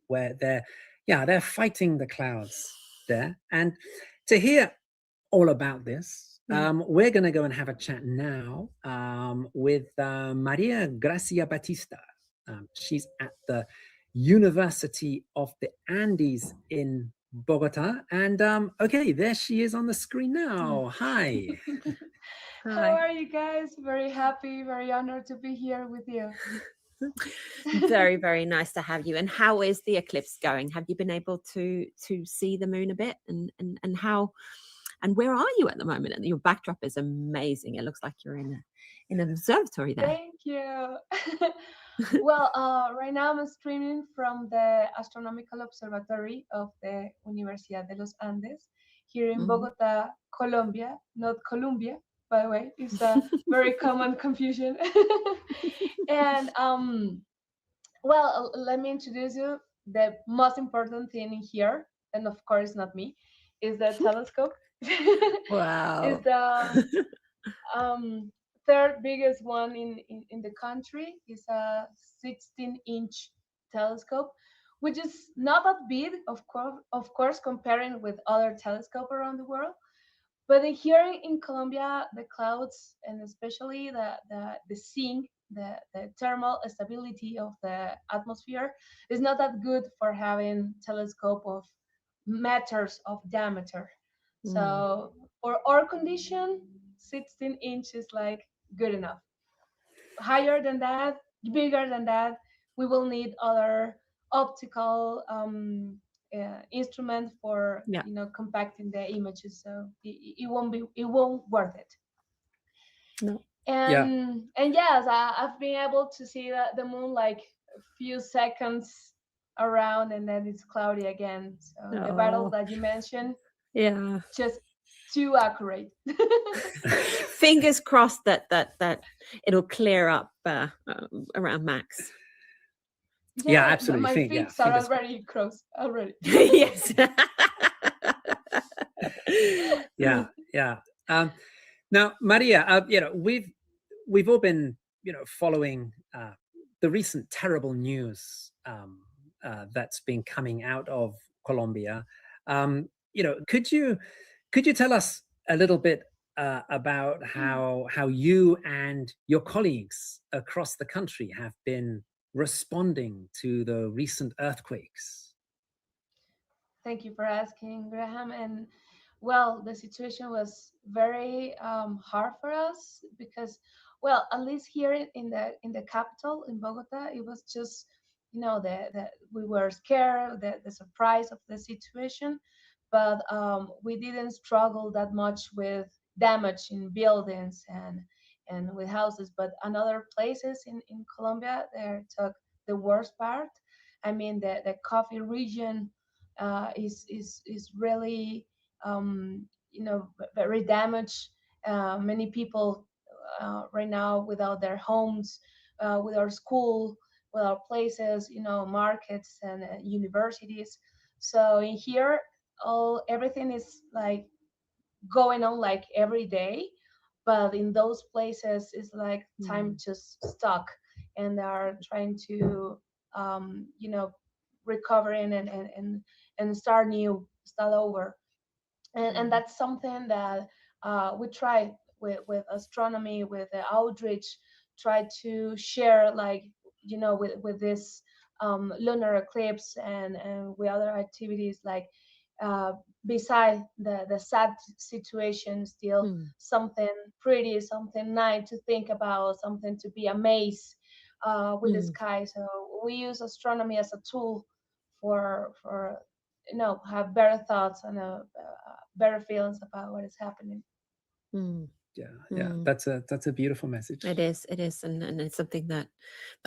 where they're fighting the clouds there. And to hear all about this, we're going to go and have a chat now with Maria Gracia Batista. She's at the University of the Andes in Bogota. And okay, there she is on the screen now. Hi. How are you guys? Very happy, very honored to be here with you. Very, very nice to have you. And how is the eclipse going? Have you been able to see the moon a bit? And how? And where are you at the moment? And your backdrop is amazing. It looks like you're in an observatory there. Thank you. Well, right now I'm streaming from the Astronomical Observatory of the Universidad de los Andes here in Bogota, Colombia, not Colombia, by the way. It's a very common confusion. And well, let me introduce you. The most important thing here, and of course not me, is the telescope. Wow. It's the third biggest one in the country. It's a 16-inch telescope, which is not that big, of course, comparing with other telescopes around the world. But here in Colombia, the clouds and especially the zinc, the thermal stability of the atmosphere is not that good for having telescope of meters of diameter. So for our condition, 16 inches like good enough. Higher than that, bigger than that, we will need other optical instrument for Yeah. compacting the images, so it won't worth it. No. Yeah. And yes, I've been able to see the moon like a few seconds around, and then it's cloudy again. So the battle Oh, that you mentioned, yeah. just too accurate. Fingers crossed that it'll clear up around Max. Yeah, Yeah, absolutely. my Yeah, fingers are fingers. already crossed already. Yes. Yeah, yeah. Now, Maria, we've all been following the recent terrible news that's been coming out of Colombia. Could you tell us a little bit about how you and your colleagues across the country have been responding to the recent earthquakes? Thank you for asking, Graham. And well, the situation was very hard for us because, well, at least here in the capital in Bogota, it was just the we were scared, the surprise of the situation, but we didn't struggle that much with damage in buildings and with houses. But in other places in Colombia, they took the worst part. I mean, the coffee region is really very damaged. Many people right now without their homes, with our school, with our places, markets and universities. So in here, everything is like going on like every day, but in those places it's like time just stuck, and they are trying to recover and start new, start over. And that's something that we try with astronomy, with the outreach, try to share, like with this lunar eclipse and with other activities, like uh, beside the sad situation, still something pretty, something nice to think about, something to be amazed with the sky. So we use astronomy as a tool for have better thoughts and better feelings about what is happening. Yeah, that's a beautiful message. It is, and it's something that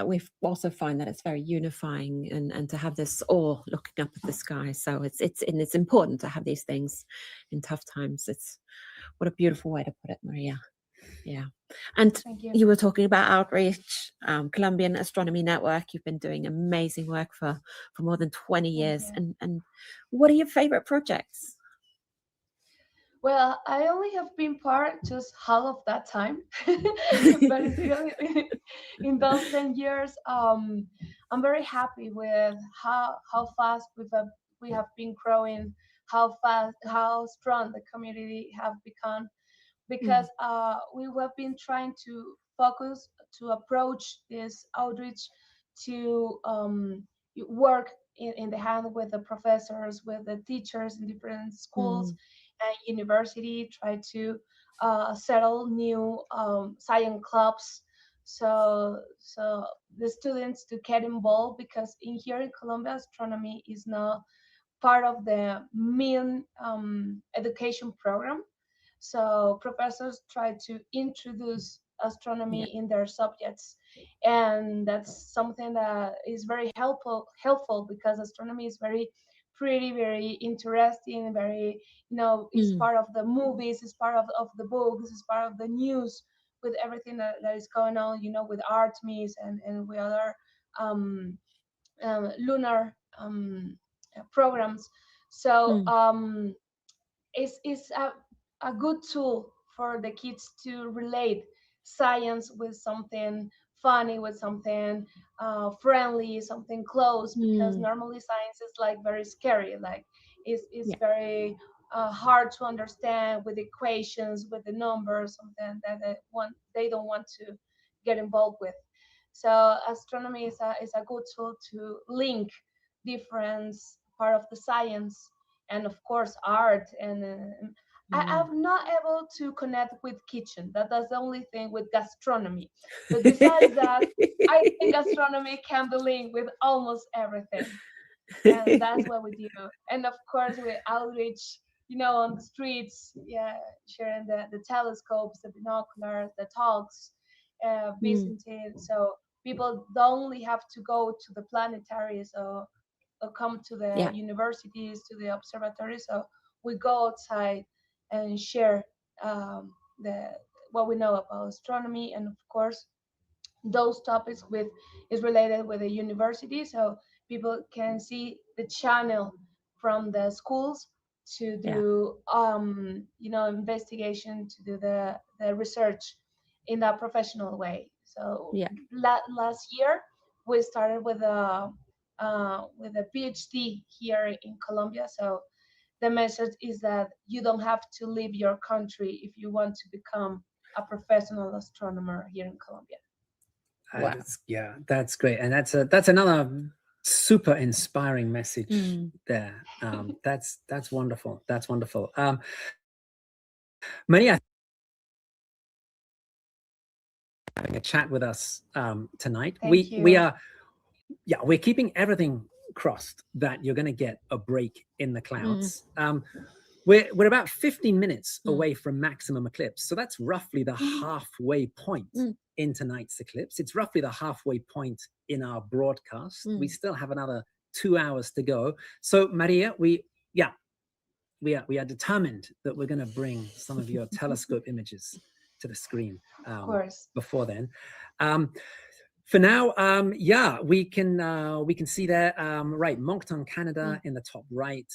we've also find that it's very unifying, and to have this all looking up at the sky. So it's important to have these things in tough times. It's what a beautiful way to put it, Maria. Yeah. And Thank you. you were talking about outreach, Colombian Astronomy Network. You've been doing amazing work for more than 20 years. And what are your favorite projects? Well, I only have been part just half of that time, but still, in those 10 years, I'm very happy with how fast we have been growing, how strong the community have become, because we have been trying to focus to approach this outreach to work in the hand with the professors, with the teachers in different schools and university, try to settle new science clubs, so the students to get involved, because in here in Colombia, astronomy is not part of the main education program. So professors try to introduce astronomy in their subjects, and that's something that is very helpful because astronomy is very pretty, very interesting, very is part of the movies, is part of the books, is part of the news, with everything that is going on, with Artemis and with other lunar programs. So it's a good tool for the kids to relate science with something funny, with something friendly, something close, because normally science is like very scary, like it's very hard to understand, with equations, with the numbers, something that they don't want to get involved with. So astronomy is a good tool to link different part of the science, and of course art. And I'm not able to connect with kitchen. That's the only thing with gastronomy. But besides that, I think astronomy can be linked with almost everything. and that's what we do. And of course, we outreach, on the streets, yeah, sharing the telescopes, the binoculars, the talks, visiting. So people don't only have to go to the planetaries or come to the Yeah. universities, to the observatories. So we go outside and share the what we know about astronomy, and of course those topics with is related with the university, so people can see the channel from the schools to Yeah. do investigation, to do the research in a professional way. So Yeah. last year we started with a PhD here in Colombia. So the message is that you don't have to leave your country if you want to become a professional astronomer here in Colombia. Wow. That's great, and that's another super inspiring message there. That's wonderful. That's wonderful. Maria, having a chat with us tonight. Thank you. We're keeping everything crossed that you're going to get a break in the clouds. We're about 15 minutes away from maximum eclipse, so that's roughly the halfway point in tonight's eclipse. It's roughly the halfway point in our broadcast. We still have another 2 hours to go. So Maria, we are determined that we're going to bring some of your telescope images to the screen Of course. before then. For now, we can see there, right, Moncton, Canada in the top right,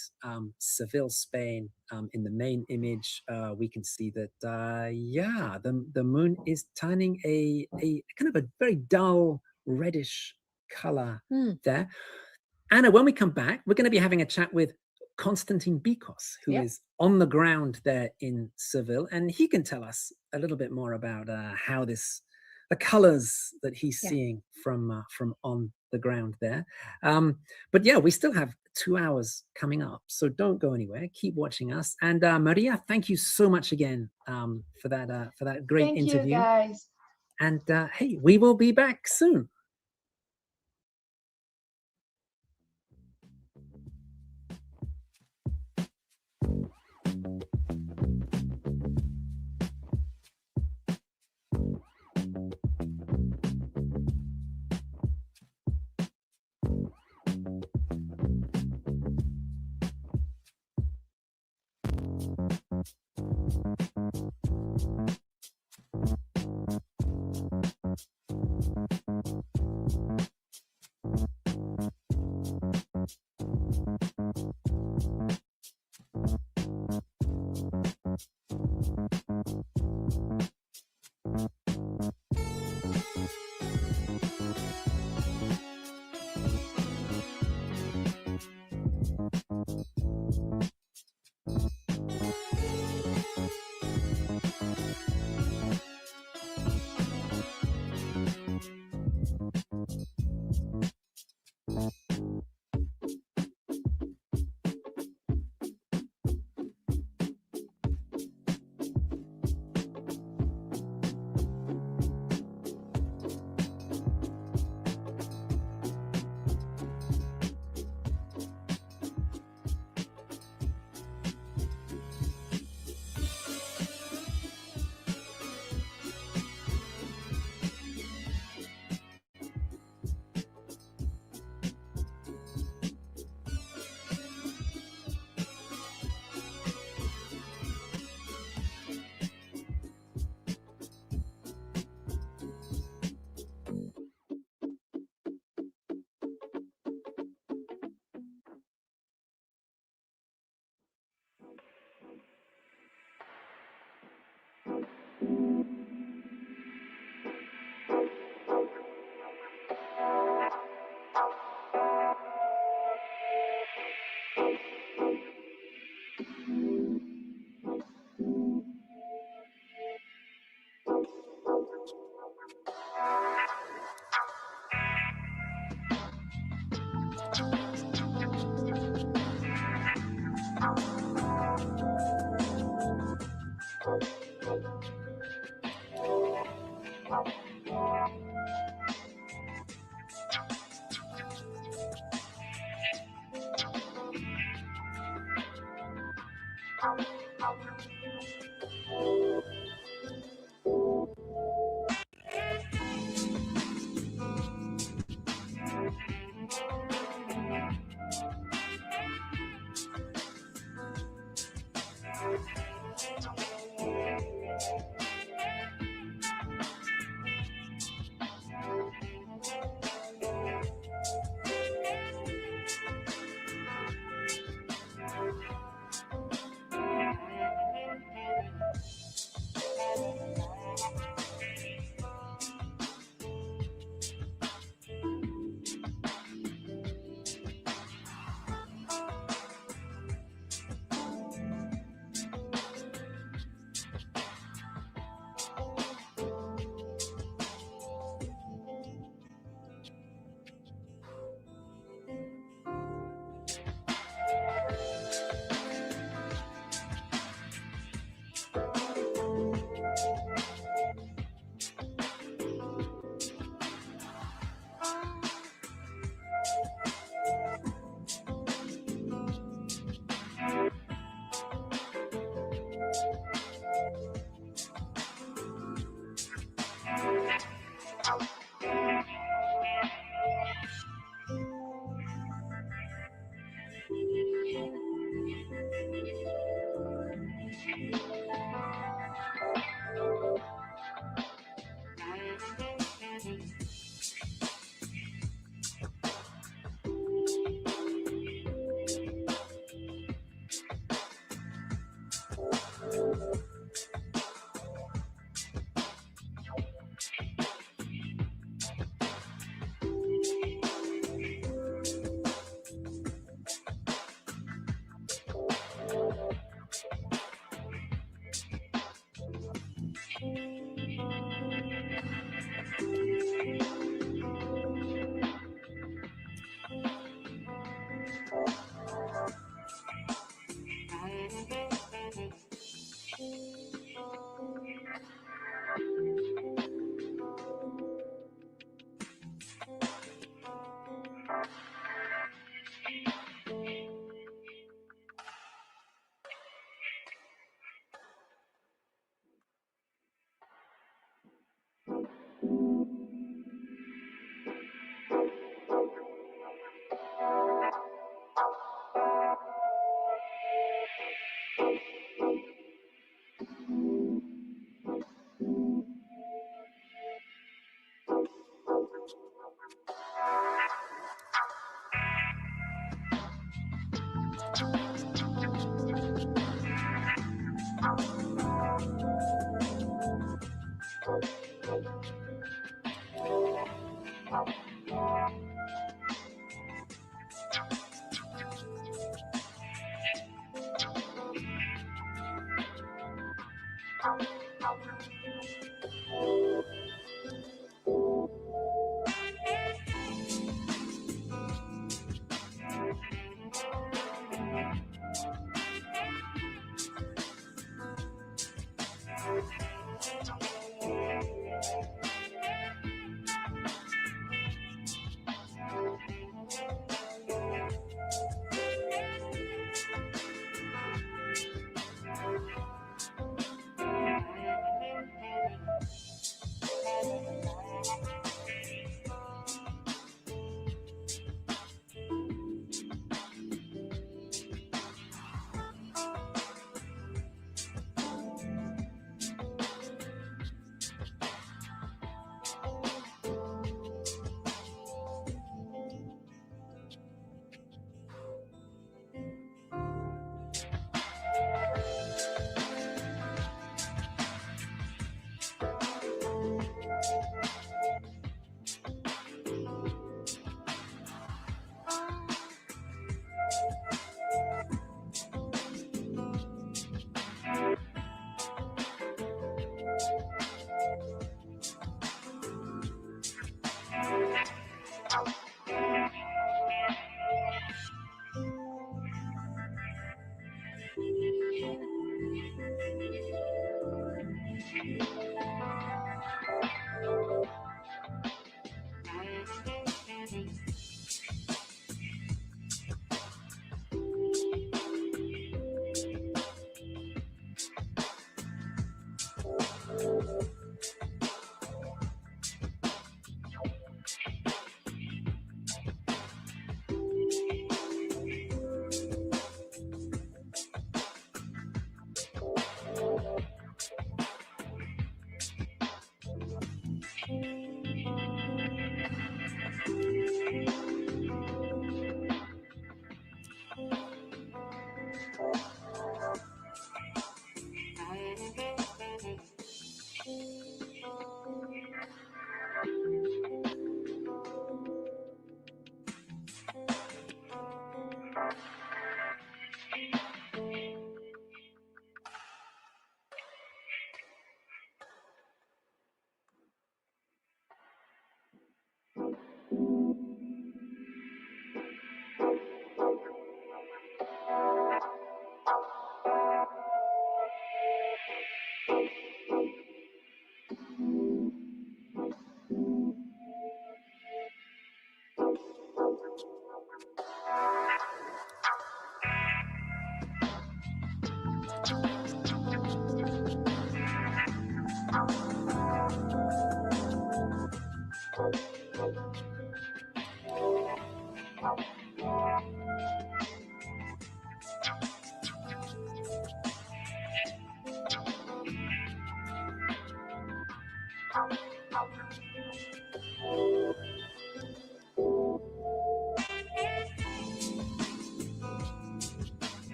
Seville, Spain in the main image. We can see that, the moon is turning a kind of a very dull reddish color there. Anna, when we come back, we're going to be having a chat with Constantine Bikos, who is on the ground there in Seville, and he can tell us a little bit more about how the colors that he's seeing from on the ground there. But yeah, we still have 2 hours coming up, so don't go anywhere. Keep watching us. And Maria, thank you so much again for that great interview. Thank you, guys. And hey, we will be back soon.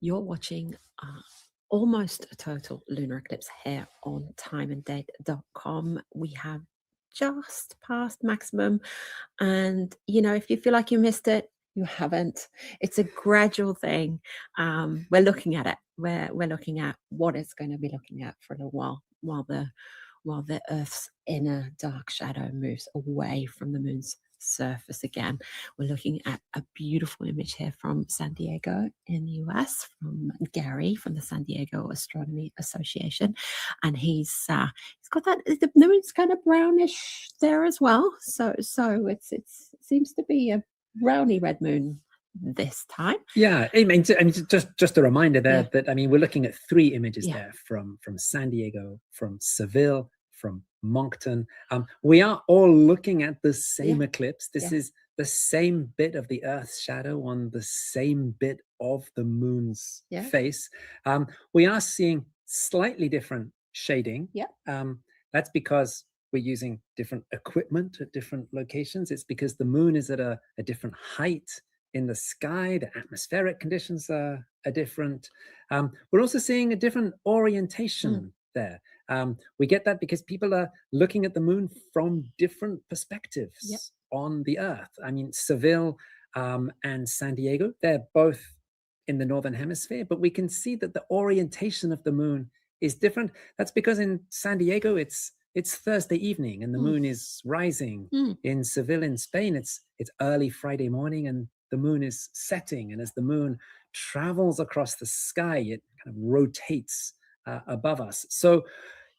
You're watching almost a total lunar eclipse here on timeanddate.com. We have just past maximum, and if you feel like you missed it, you haven't. It's a gradual thing. We're looking at it. We're looking at what it's going to be looking at for a little while the Earth's inner dark shadow moves away from the moon's surface again. We're looking at a beautiful image here from San Diego in the US, from Gary from the San Diego Astronomy Association, and he's got that, the moon's kind of brownish there as well, so it seems to be a browny red moon this time. Yeah, I mean, just a reminder there that we're looking at 3 images there from San Diego, from Seville, from Moncton. We are all looking at the same eclipse. This is the same bit of the Earth's shadow on the same bit of the moon's face. We are seeing slightly different shading. That's because we're using different equipment at different locations. It's because the moon is at a different height in the sky. The atmospheric conditions are different. We're also seeing a different orientation there. We get that because people are looking at the moon from different perspectives on the Earth. I mean, Seville and San Diego, they're both in the Northern Hemisphere, but we can see that the orientation of the moon is different. That's because in San Diego, it's Thursday evening and the moon is rising. In Seville, in Spain, it's early Friday morning and the moon is setting. And as the moon travels across the sky, it kind of rotates above us. So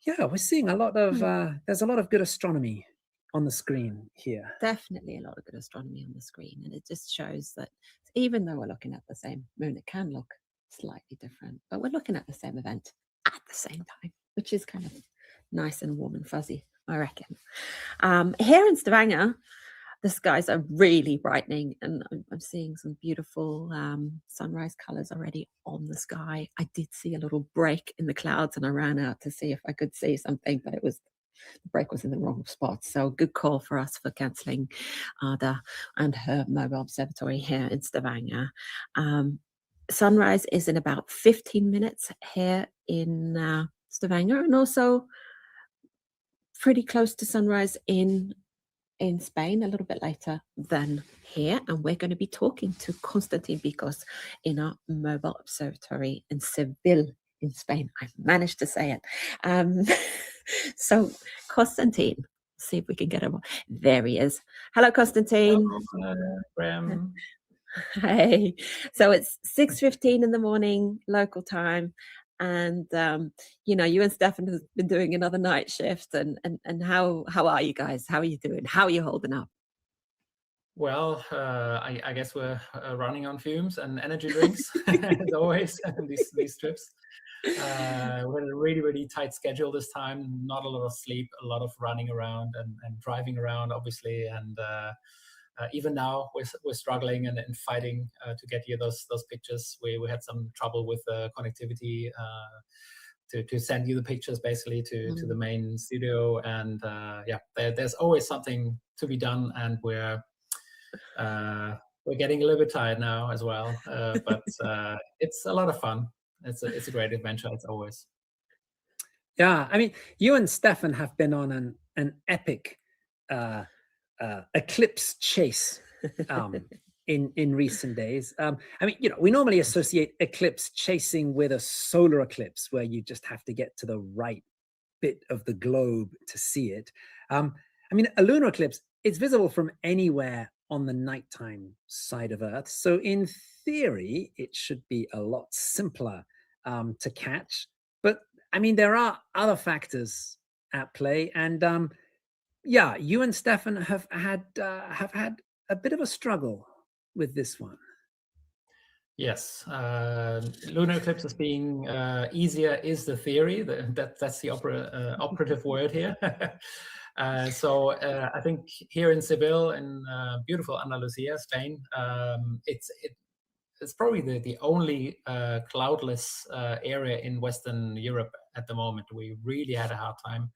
yeah, we're seeing a lot of, there's a lot of good astronomy on the screen here. Definitely a lot of good astronomy on the screen. And it just shows that even though we're looking at the same moon, it can look slightly different, but we're looking at the same event at the same time, which is kind of nice and warm and fuzzy, I reckon. Here in Stavanger, the skies are really brightening and I'm seeing some beautiful sunrise colors already on the sky. I did see a little break in the clouds and I ran out to see if I could see something, but the break was in the wrong spot. So good call for us for cancelling Ada and her mobile observatory here in Stavanger. Sunrise is in about 15 minutes here in Stavanger, and also pretty close to sunrise in Spain, a little bit later than here. And we're going to be talking to Konstantin Bikos in our mobile observatory in Seville in Spain. I managed to say it. So Konstantin, see if we can get him. There he is. Hello, Konstantin. Graham. Hey. So it's 6:15 in the morning local time. And you and Stefan have been doing another night shift, and how are you guys? How are you doing? How are you holding up? Well, I guess we're running on fumes and energy drinks as always. these trips. We had a really tight schedule this time. Not a lot of sleep, a lot of running around and driving around, obviously, and. Even now, we're struggling and fighting to get you those pictures. We had some trouble with connectivity to send you the pictures basically to the main studio. And there's always something to be done, and we're getting a little bit tired now as well. But it's a lot of fun. It's a great adventure as always. Yeah, I mean, you and Stefan have been on an epic eclipse chase in recent days. I mean, we normally associate eclipse chasing with a solar eclipse where you just have to get to the right bit of the globe to see it. I mean, a lunar eclipse, it's visible from anywhere on the nighttime side of Earth. So in theory, it should be a lot simpler to catch. But I mean, there are other factors at play, and yeah, you and Stefan have had a bit of a struggle with this one. Yes, lunar eclipses being easier is the theory. That's the operative word here. So I think here in Seville, in beautiful Andalusia, Spain, it's probably the only cloudless area in Western Europe at the moment. We really had a hard time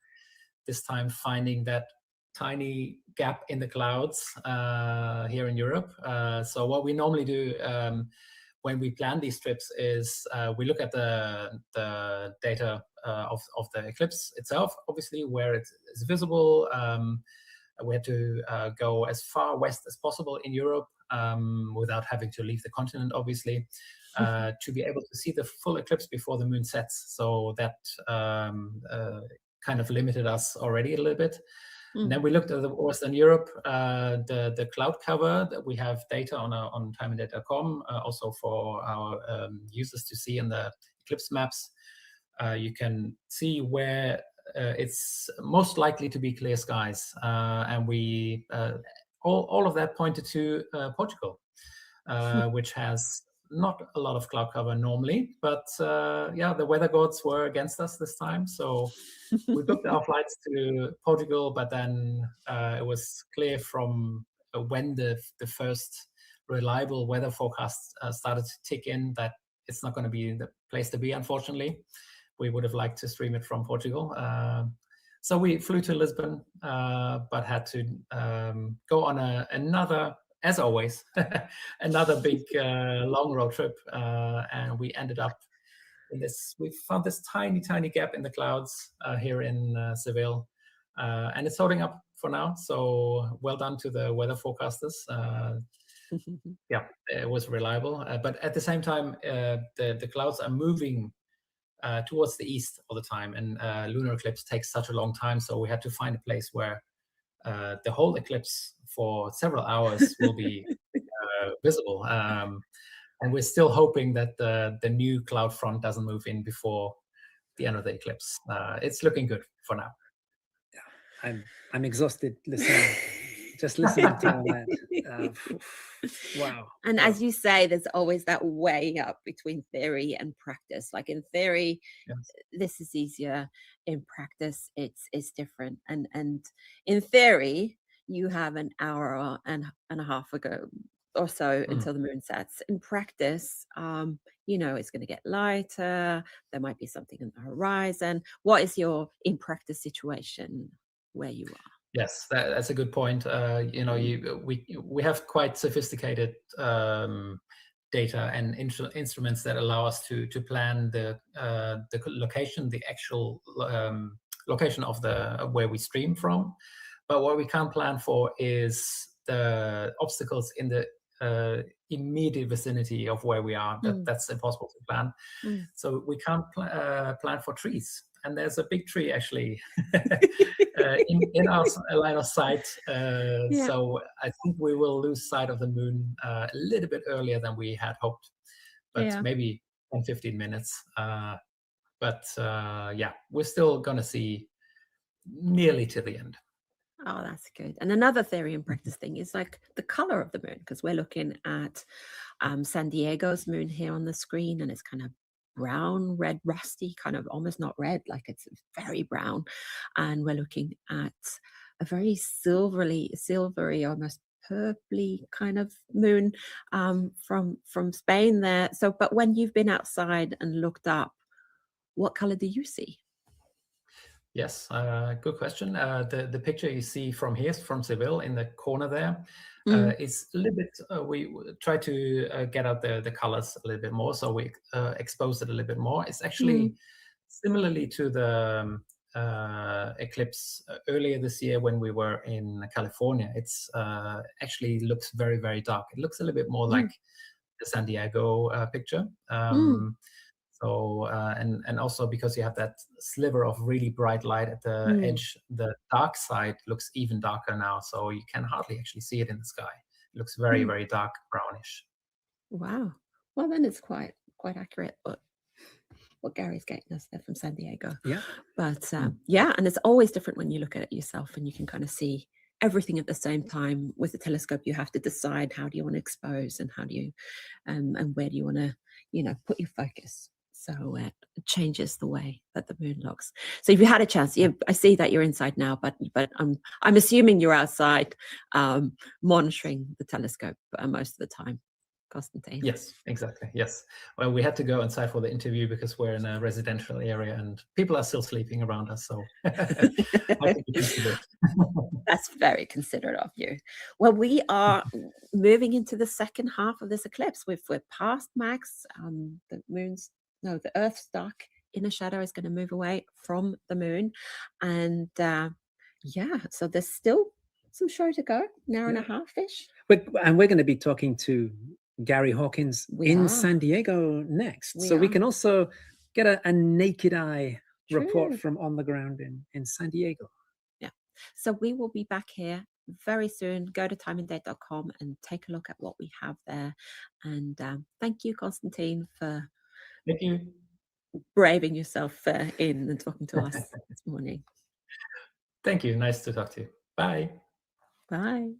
this time finding that tiny gap in the clouds here in Europe. So what we normally do, when we plan these trips is we look at the data of the eclipse itself, obviously, where it is visible. We had to go as far west as possible in Europe without having to leave the continent, obviously, to be able to see the full eclipse before the moon sets. So that kind of limited us already a little bit. And then we looked at the Western Europe, the cloud cover that we have data on timeanddate.com, also for our users to see in the eclipse maps. You can see where it's most likely to be clear skies, and we all of that pointed to Portugal, which has not a lot of cloud cover normally, but yeah, the weather gods were against us this time, so we booked our flights to Portugal, but then it was clear from when the first reliable weather forecast started to tick in that it's not going to be the place to be, unfortunately. We would have liked to stream it from Portugal. So we flew to Lisbon, but had to go on another, as always, another big long road trip. And we ended up in this, we found this tiny, tiny gap in the clouds here in Seville. And it's holding up for now. So well done to the weather forecasters. Yeah, it was reliable. But at the same time, the clouds are moving towards the east all the time, and lunar eclipse takes such a long time, so we had to find a place where the whole eclipse for several hours will be visible, and we're still hoping that the new cloud front doesn't move in before the end of the eclipse. It's looking good for now. Yeah, I'm exhausted listening. Just listening to all that. Wow. And as you say, there's always that way up between theory and practice. Like in theory, Yes. This is easier. In practice, it's different. And in theory, you have an hour and a half ago or so until the moon sets. In practice, you know, it's going to get lighter. There might be something on the horizon. What is your in practice situation where you are? Yes, that's a good point. You know, we have quite sophisticated data and instruments that allow us to plan the location, the actual location of where we stream from. But what we can't plan for is the obstacles in the immediate vicinity of where we are. That's impossible to plan. So we can't plan for trees. And there's a big tree actually in our line of sight. So I think we will lose sight of the moon a little bit earlier than we had hoped, but maybe 10-15 minutes. But yeah, we're still going to see nearly to the end. Oh, that's good. And another theory and practice thing is like the color of the moon, because we're looking at San Diego's moon here on the screen, and it's kind of brown, red, rusty, kind of almost not red, like it's very brown. And we're looking at a very silvery, almost purpley kind of moon from Spain there. So, but when you've been outside and looked up, what color do you see? Yes, good question. The picture you see from here, from Seville, in the corner there, is a little bit, we try to get out the colors a little bit more, so we expose it a little bit more. It's actually similarly to the eclipse earlier this year when we were in California. It's actually looks very, very dark. It looks a little bit more like the San Diego picture. So, and also because you have that sliver of really bright light at the edge, the dark side looks even darker now. So you can hardly actually see it in the sky. It looks very, very dark, brownish. Wow. Well, then it's quite accurate. But what Gary's getting us there from San Diego. Yeah. But yeah, and it's always different when you look at it yourself and you can kind of see everything at the same time. With the telescope, you have to decide how do you want to expose and how do you, and where do you want to, you know, put your focus. So it changes the way that the moon looks. So if you had a chance, I see that you're inside now, but I'm assuming you're outside monitoring the telescope most of the time. Constantine? Yes, exactly. Yes. Well, we had to go inside for the interview because we're in a residential area and people are still sleeping around us. So I think we can do it. That's very considerate of you. Well, we are moving into the second half of this eclipse. We're past max. The Earth's dark inner shadow is going to move away from the moon, and so there's still some show to go, an hour and a half ish. And we're going to be talking to Gary Hawkins in San Diego next, so we can also get a naked eye report from on the ground in San Diego. Yeah, so we will be back here very soon. Go to timeanddate.com and take a look at what we have there. And thank you, Constantine, for braving yourself in and talking to us this morning. Thank you. Nice to talk to you. Bye. Bye.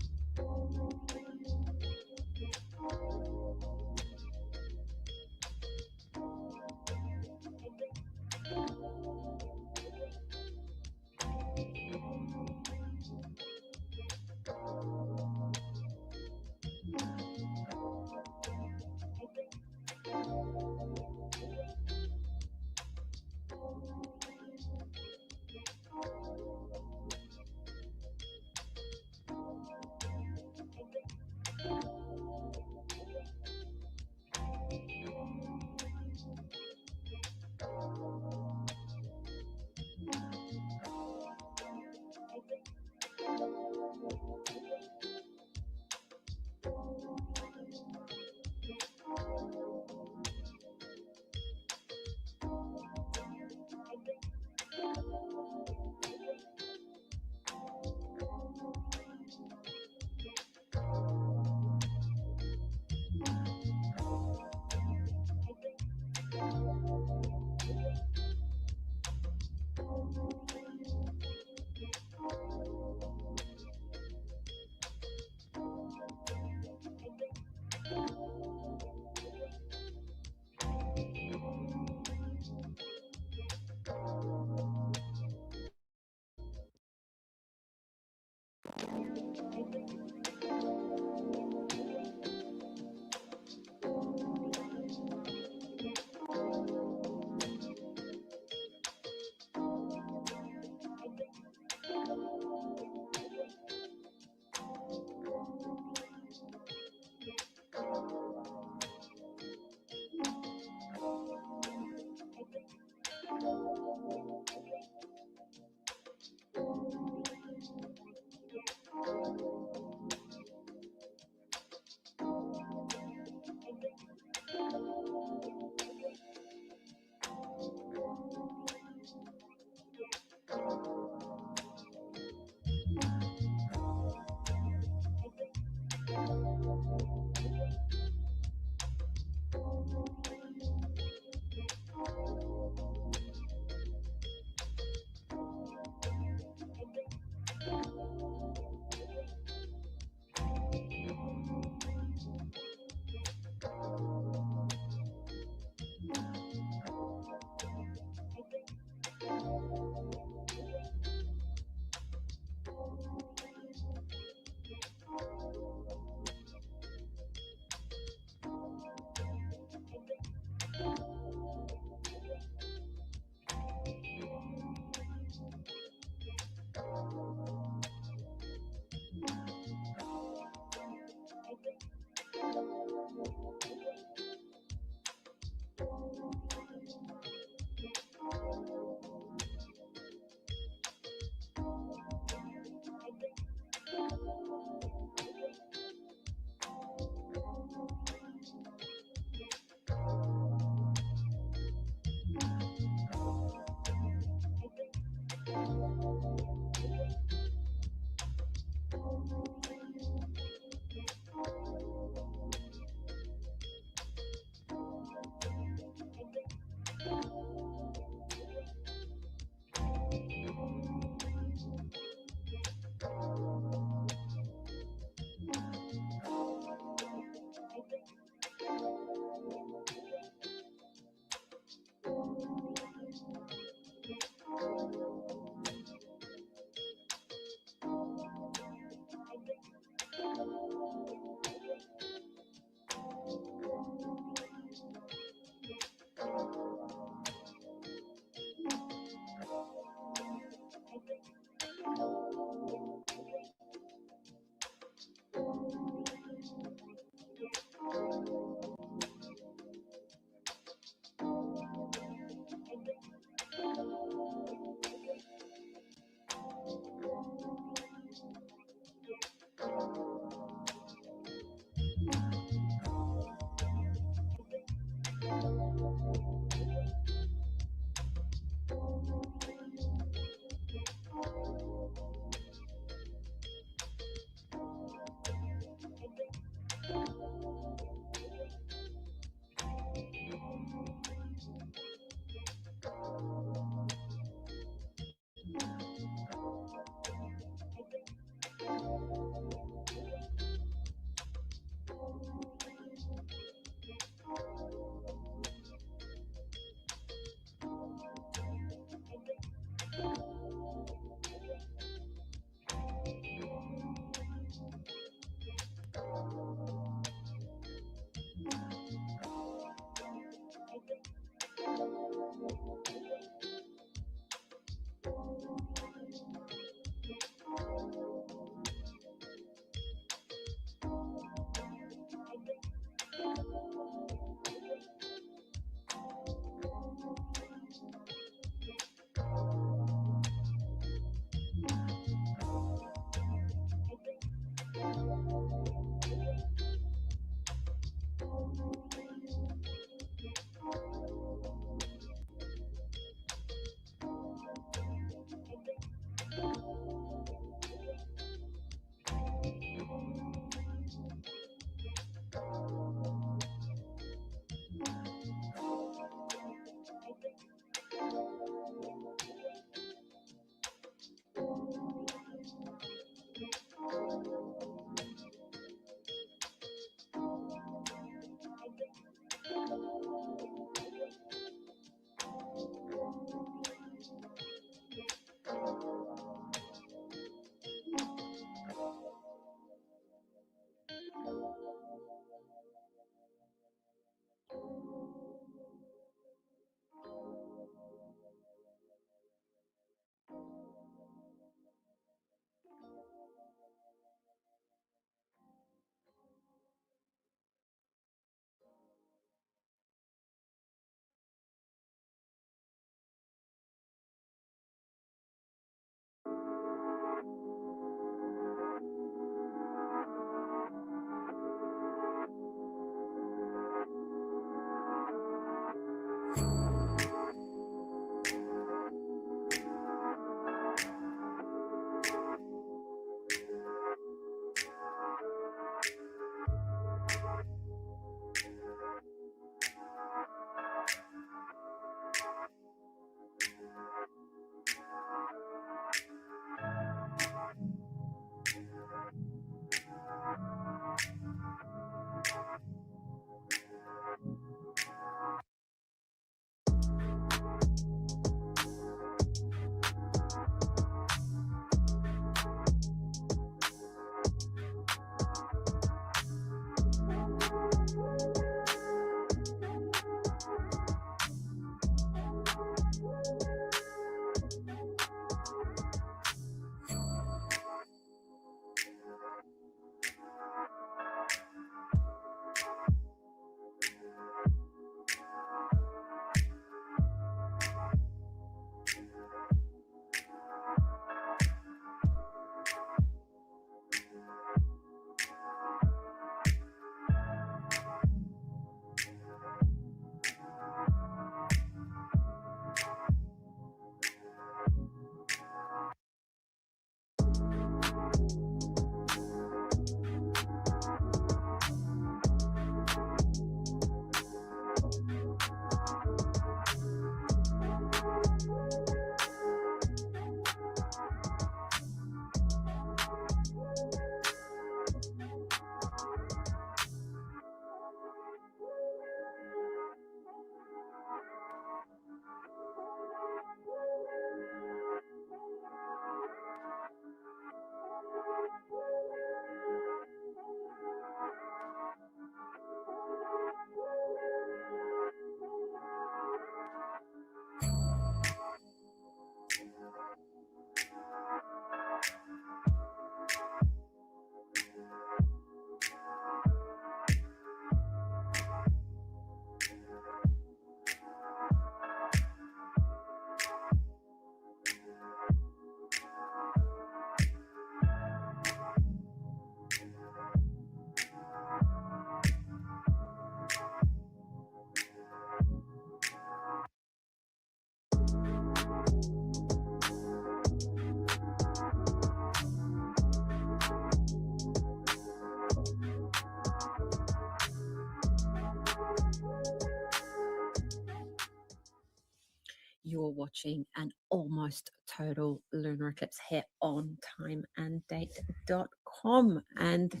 you're watching an almost total lunar eclipse here on timeanddate.com. And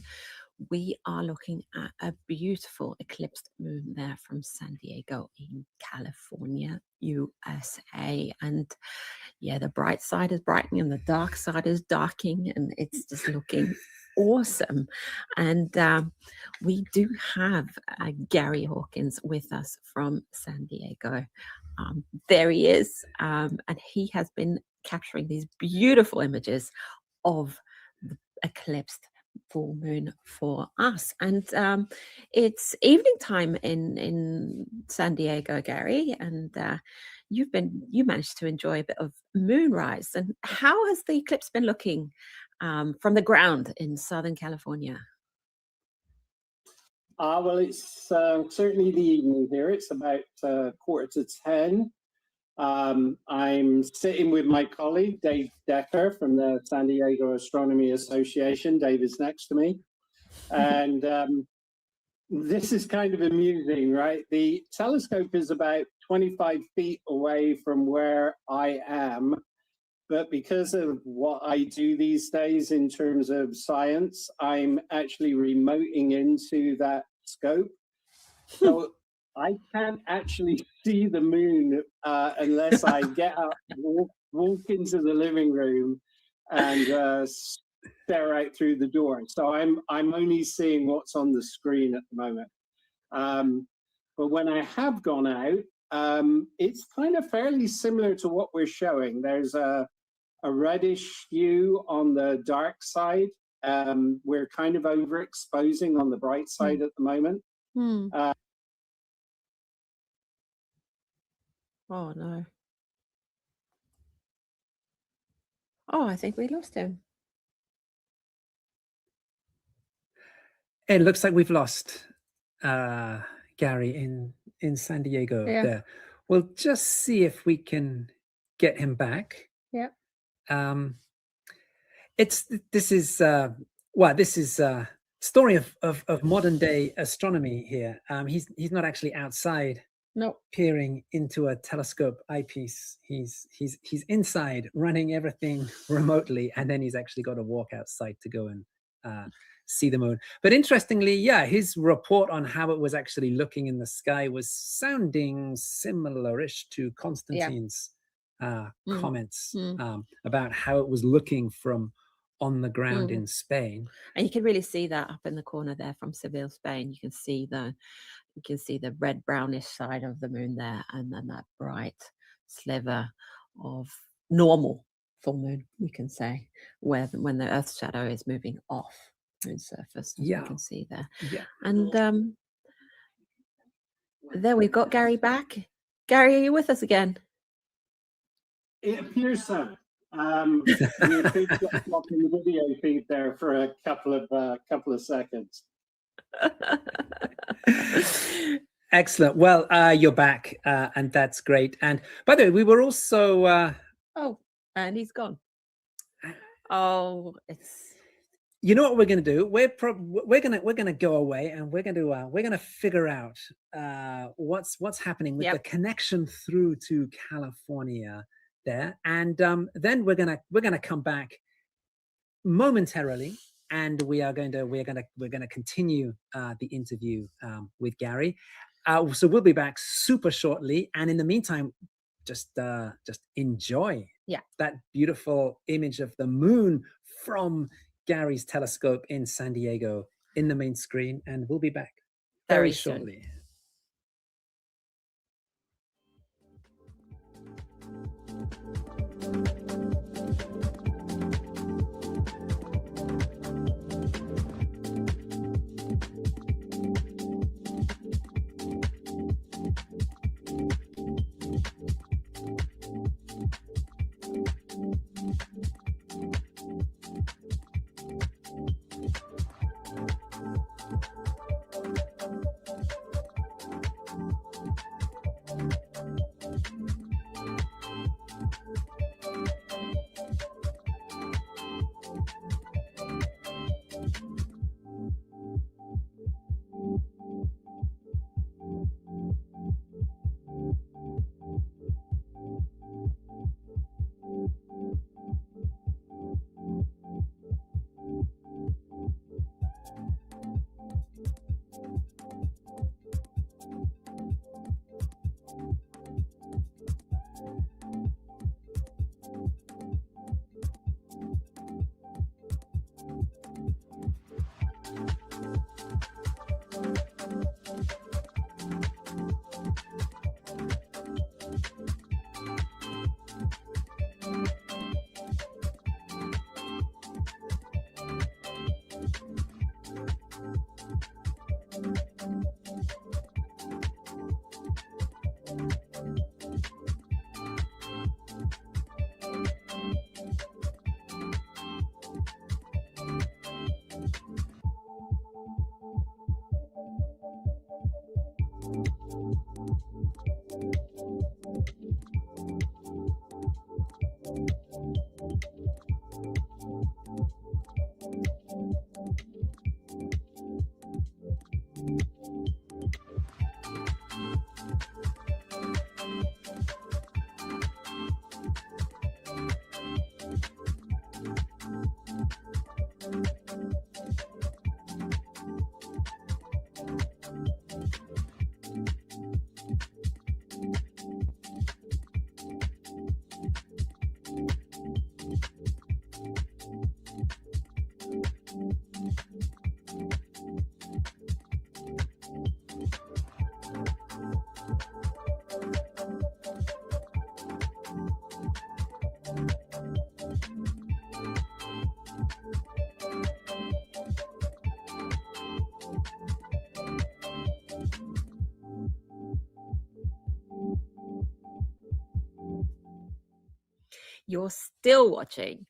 we are looking at a beautiful eclipsed moon there from San Diego in California, USA. And yeah, the bright side is brightening and the dark side is darkening, and it's just looking awesome. And we do have Gary Hawkins with us from San Diego. There he is, and he has been capturing these beautiful images of the eclipsed full moon for us. And it's evening time in San Diego, Gary, and you managed to enjoy a bit of moonrise. And how has the eclipse been looking from the ground in Southern California? Well, it's certainly the evening here. It's about 9:45. I'm sitting with my colleague, Dave Decker from the San Diego Astronomy Association. Dave is next to me. And this is kind of amusing, right? The telescope is about 25 feet away from where I am. But because of what I do these days in terms of science, I'm actually remoting into that scope. So I can't actually see the moon unless I get up, walk into the living room, and stare out through the door. So I'm only seeing what's on the screen at the moment. But when I have gone out, it's kind of fairly similar to what we're showing. There's a reddish hue on the dark side. We're kind of overexposing on the bright side at the moment. Oh no. Oh, I think we lost him. It looks like we've lost Gary in San Diego there. We'll just see if we can get him back. Yeah. This is a story of modern day astronomy here. He's not actually outside. No. Peering into a telescope eyepiece. He's inside running everything remotely, and then he's actually got to walk outside to go and see the moon. But interestingly, yeah, his report on how it was actually looking in the sky was sounding similar-ish to Konstantin's comments about how it was looking from on the ground in Spain. And you can really see that up in the corner there from Seville, Spain. You can see the red brownish side of the moon there, and then that bright sliver of normal full moon, you can say, when the Earth's shadow is moving off moon's surface. You can see there. Yeah. And there we've got Gary back. Gary, are you with us again? It appears so. We appear to get blocked in the video feed there for a couple of seconds. Excellent. Well, you're back, and that's great. And by the way, we were also oh, and he's gone. Oh, it's. You know what we're going to do? We're going to go away, and we're going to figure out what's happening with the connection through to California there, and then we're gonna come back momentarily, and we're going to continue the interview with Gary. So we'll be back super shortly, and in the meantime, just enjoy that beautiful image of the moon from Gary's telescope in San Diego in the main screen, and we'll be back very shortly. you're still watching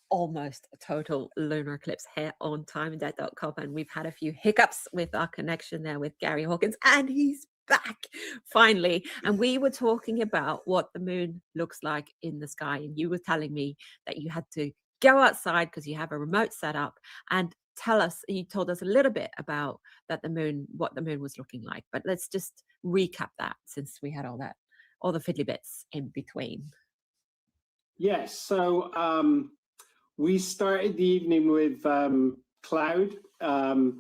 almost a total lunar eclipse here on timeanddebt.com. And we've had a few hiccups with our connection there with Gary Hawkins, and he's back finally. And we were talking about what the moon looks like in the sky, and you were telling me that you had to go outside because you have a remote setup, and you told us a little bit about what the moon was looking like, but let's just recap that since we had all the fiddly bits in between. Yes, so we started the evening with cloud.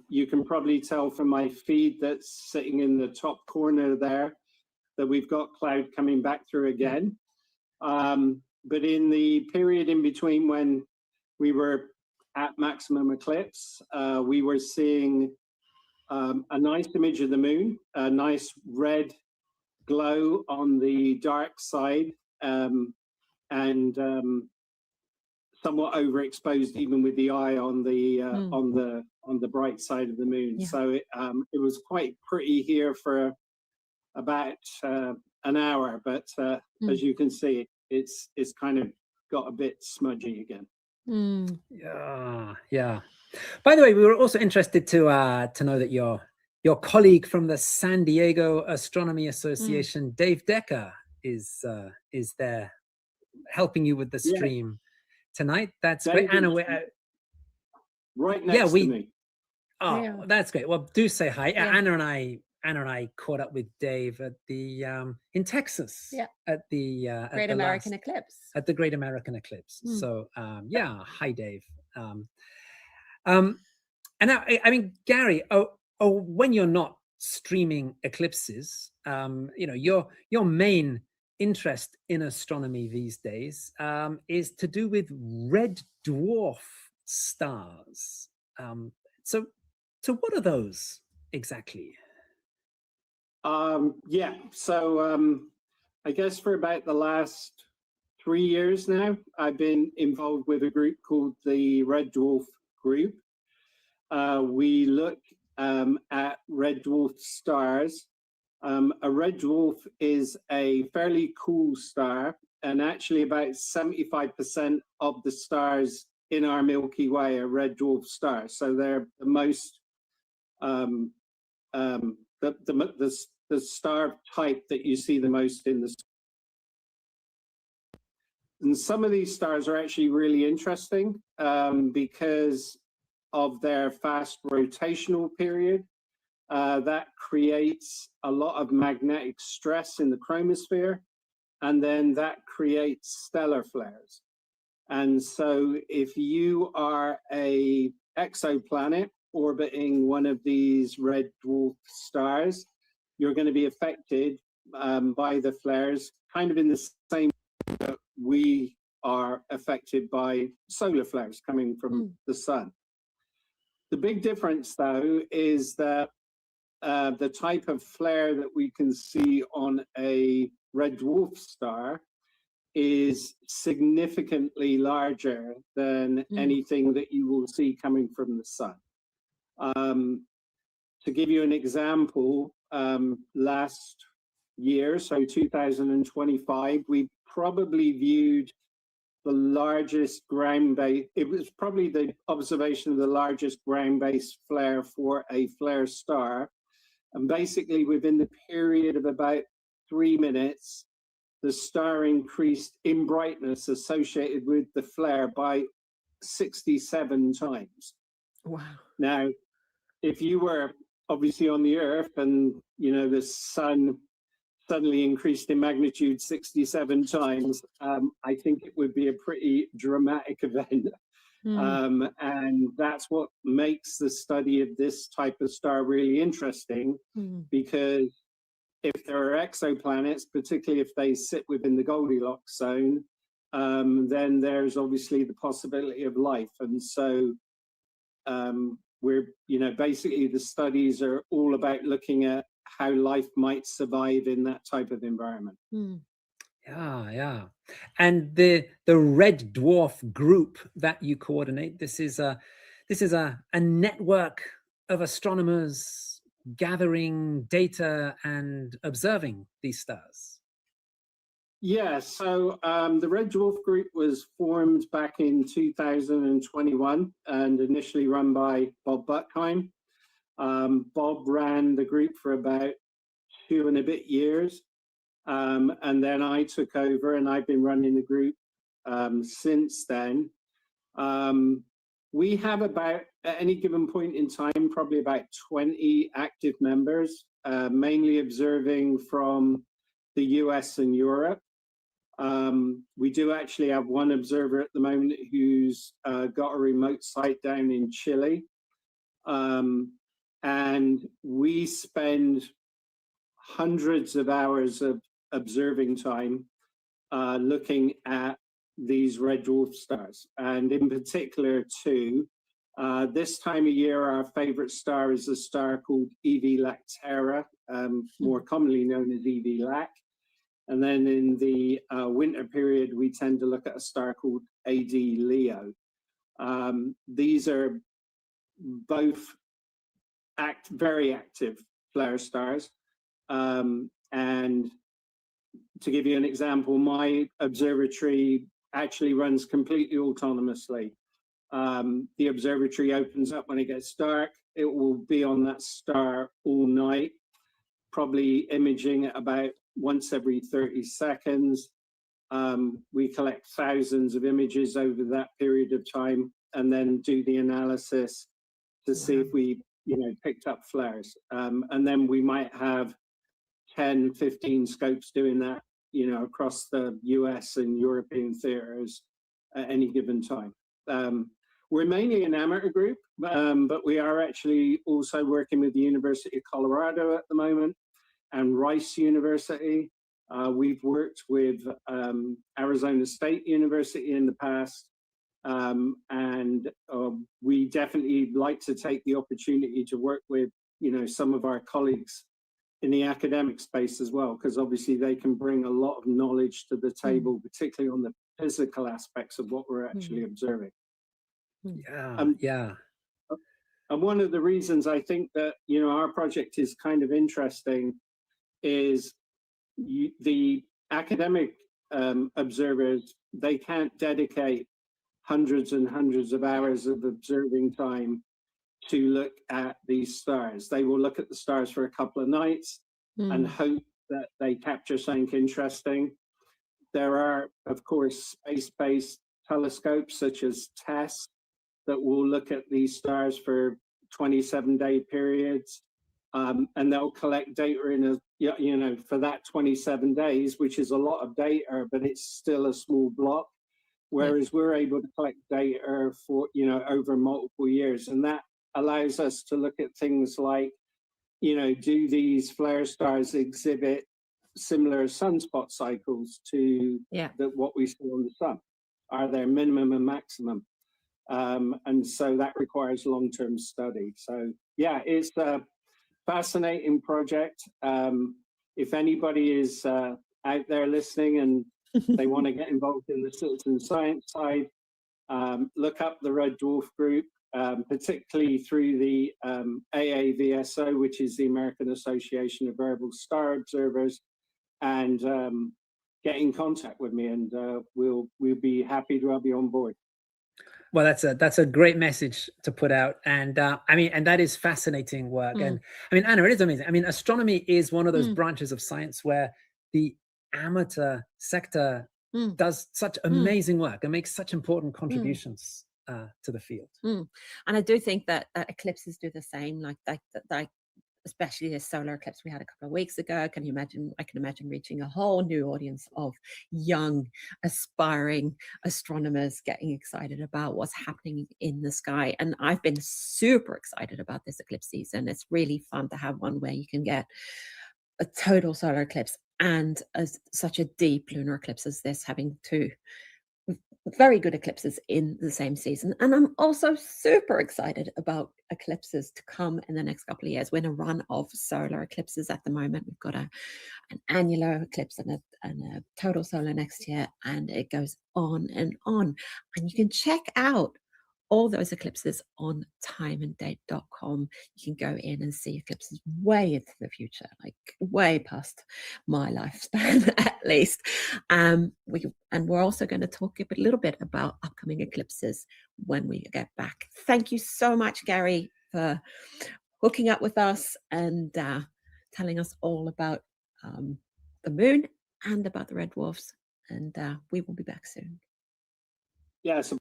You can probably tell from my feed that's sitting in the top corner there that we've got cloud coming back through again. But in the period in between when we were at maximum eclipse, we were seeing a nice image of the moon, a nice red glow on the dark side, and somewhat overexposed even with the eye on the bright side of the moon. Yeah. So it was quite pretty here for about an hour, but as you can see, it's kind of got a bit smudgy again. Yeah. By the way, we were also interested to know that your colleague from the San Diego Astronomy Association, Dave Decker, is there helping you with the stream tonight. That's great. Anna, right next to me. Oh, that's great. Well, do say hi. Yeah. Anna and I caught up with Dave at the in Texas at the Great American Eclipse. At the Great American Eclipse. So hi Dave. And now, I mean, Gary, when you're not streaming eclipses, your main interest in astronomy these days is to do with red dwarf stars. So what are those exactly? So I guess for about the last 3 years now, I've been involved with a group called the Red Dwarf Group. We look at red dwarf stars. A red dwarf is a fairly cool star, and actually about 75% of the stars in our Milky Way are red dwarf stars. So they're the most the star type that you see the most in the sky. And some of these stars are actually really interesting because of their fast rotational period. That creates a lot of magnetic stress in the chromosphere, and then that creates stellar flares. And so if you are a exoplanet orbiting one of these red dwarf stars, you're going to be affected by the flares kind of in the same way that we are affected by solar flares coming from the sun. The big difference, though, is that the type of flare that we can see on a red dwarf star is significantly larger than anything that you will see coming from the sun. To give you an example, last year, so 2025, we probably viewed the largest ground-based, it was probably the observation of the largest ground-based flare for a flare star. And basically within the period of about 3 minutes, the star increased in brightness associated with the flare by 67 times. Wow. Now, if you were obviously on the Earth and, the sun suddenly increased in magnitude 67 times, I think it would be a pretty dramatic event. And that's what makes the study of this type of star really interesting, because if there are exoplanets, particularly if they sit within the Goldilocks zone, then there's obviously the possibility of life. And so we're, basically the studies are all about looking at how life might survive in that type of environment. Yeah. And the red dwarf group that you coordinate, this is a network of astronomers gathering data and observing these stars. Yeah, so the Red Dwarf Group was formed back in 2021 and initially run by Bob Buckheim. Bob ran the group for about 2 and a bit years. And then I took over and I've been running the group since then. We have about, at any given point in time, probably about 20 active members, mainly observing from the US and Europe. We do actually have one observer at the moment who's got a remote site down in Chile. And we spend hundreds of hours of observing time looking at these red dwarf stars, and in particular two. This time of year, our favorite star is a star called EV Lactera, more commonly known as EV Lac. And then in the winter period, we tend to look at a star called AD Leo. These are both very active flare stars. And to give you an example, my observatory actually runs completely autonomously. The observatory opens up when it gets dark. It will be on that star all night, probably imaging at about once every 30 seconds. We collect thousands of images over that period of time and then do the analysis to see if we, picked up flares. And then we might have 10, 15 scopes doing that, across the US and European theaters at any given time. We're mainly an amateur group, but we are actually also working with the University of Colorado at the moment and Rice University. We've worked with Arizona State University in the past, and we definitely like to take the opportunity to work with, some of our colleagues in the academic space as well, because obviously they can bring a lot of knowledge to the table, particularly on the physical aspects of what we're actually observing. Yeah. And one of the reasons I think that, our project is kind of interesting is the academic observers, they can't dedicate hundreds and hundreds of hours of observing time to look at these stars. They will look at the stars for a couple of nights and hope that they capture something interesting. There are, of course, space-based telescopes such as TESS that will look at these stars for 27-day periods, and they'll collect data in for that 27 days, which is a lot of data, but it's still a small block. Whereas we're able to collect data for, over multiple years. And that allows us to look at things like, do these flare stars exhibit similar sunspot cycles to what we see on the sun? Are there minimum and maximum? And so that requires long-term study. So yeah, it's a fascinating project. If anybody is out there listening and they want to get involved in the citizen science side, look up the Red Dwarf Group, particularly through the AAVSO, which is the American Association of Variable Star Observers, and get in contact with me, and we'll be happy to have you on board. Well, that's a great message to put out, and and that is fascinating work. And Anna, it is amazing. Astronomy is one of those branches of science where the amateur sector does such amazing work and makes such important contributions to the field. And I do think that eclipses do the same, like especially a solar eclipse we had a couple of weeks ago. I can imagine reaching a whole new audience of young, aspiring astronomers getting excited about what's happening in the sky. And I've been super excited about this eclipse season. It's really fun to have one where you can get a total solar eclipse and such a deep lunar eclipse as this, having two very good eclipses in the same season. And I'm also super excited about eclipses to come in the next couple of years. We're in a run of solar eclipses at the moment. We've got an annular eclipse and a total solar next year, and it goes on. And you can check out all those eclipses on timeanddate.com. You can go in and see eclipses way into the future, like way past my lifespan at least. We're also going to talk a little bit about upcoming eclipses when we get back. Thank you so much, Gary, for hooking up with us and telling us all about the moon and about the red dwarfs. And we will be back soon. Yeah, so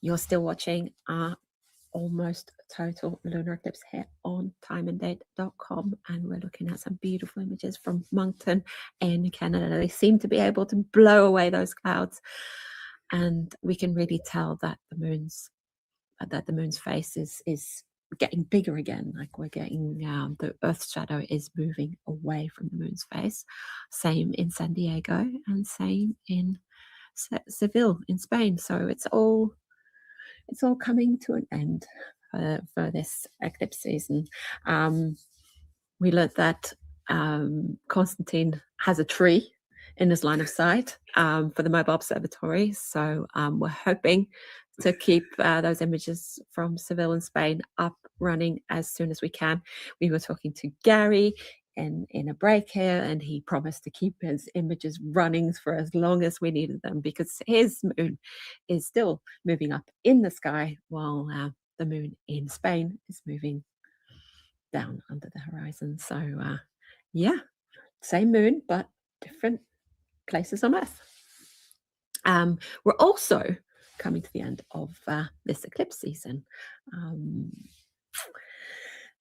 You're still watching our almost total lunar eclipse here on timeanddate.com, and we're looking at some beautiful images from Moncton in Canada. They seem to be able to blow away those clouds, and we can really tell that the moon's face is getting bigger again. Like we're getting the Earth's shadow is moving away from the moon's face. Same in San Diego and same in Seville in Spain. So it's all coming to an end for this eclipse season. We learned that Constantine has a tree in his line of sight for the mobile observatory. So we're hoping to keep those images from Seville in Spain up running as soon as we can. We were talking to Gary in a break here, and he promised to keep his images running for as long as we needed them, because his moon is still moving up in the sky while the moon in Spain is moving down under the horizon. So yeah, same moon but different places on Earth. We're also coming to the end of this eclipse season.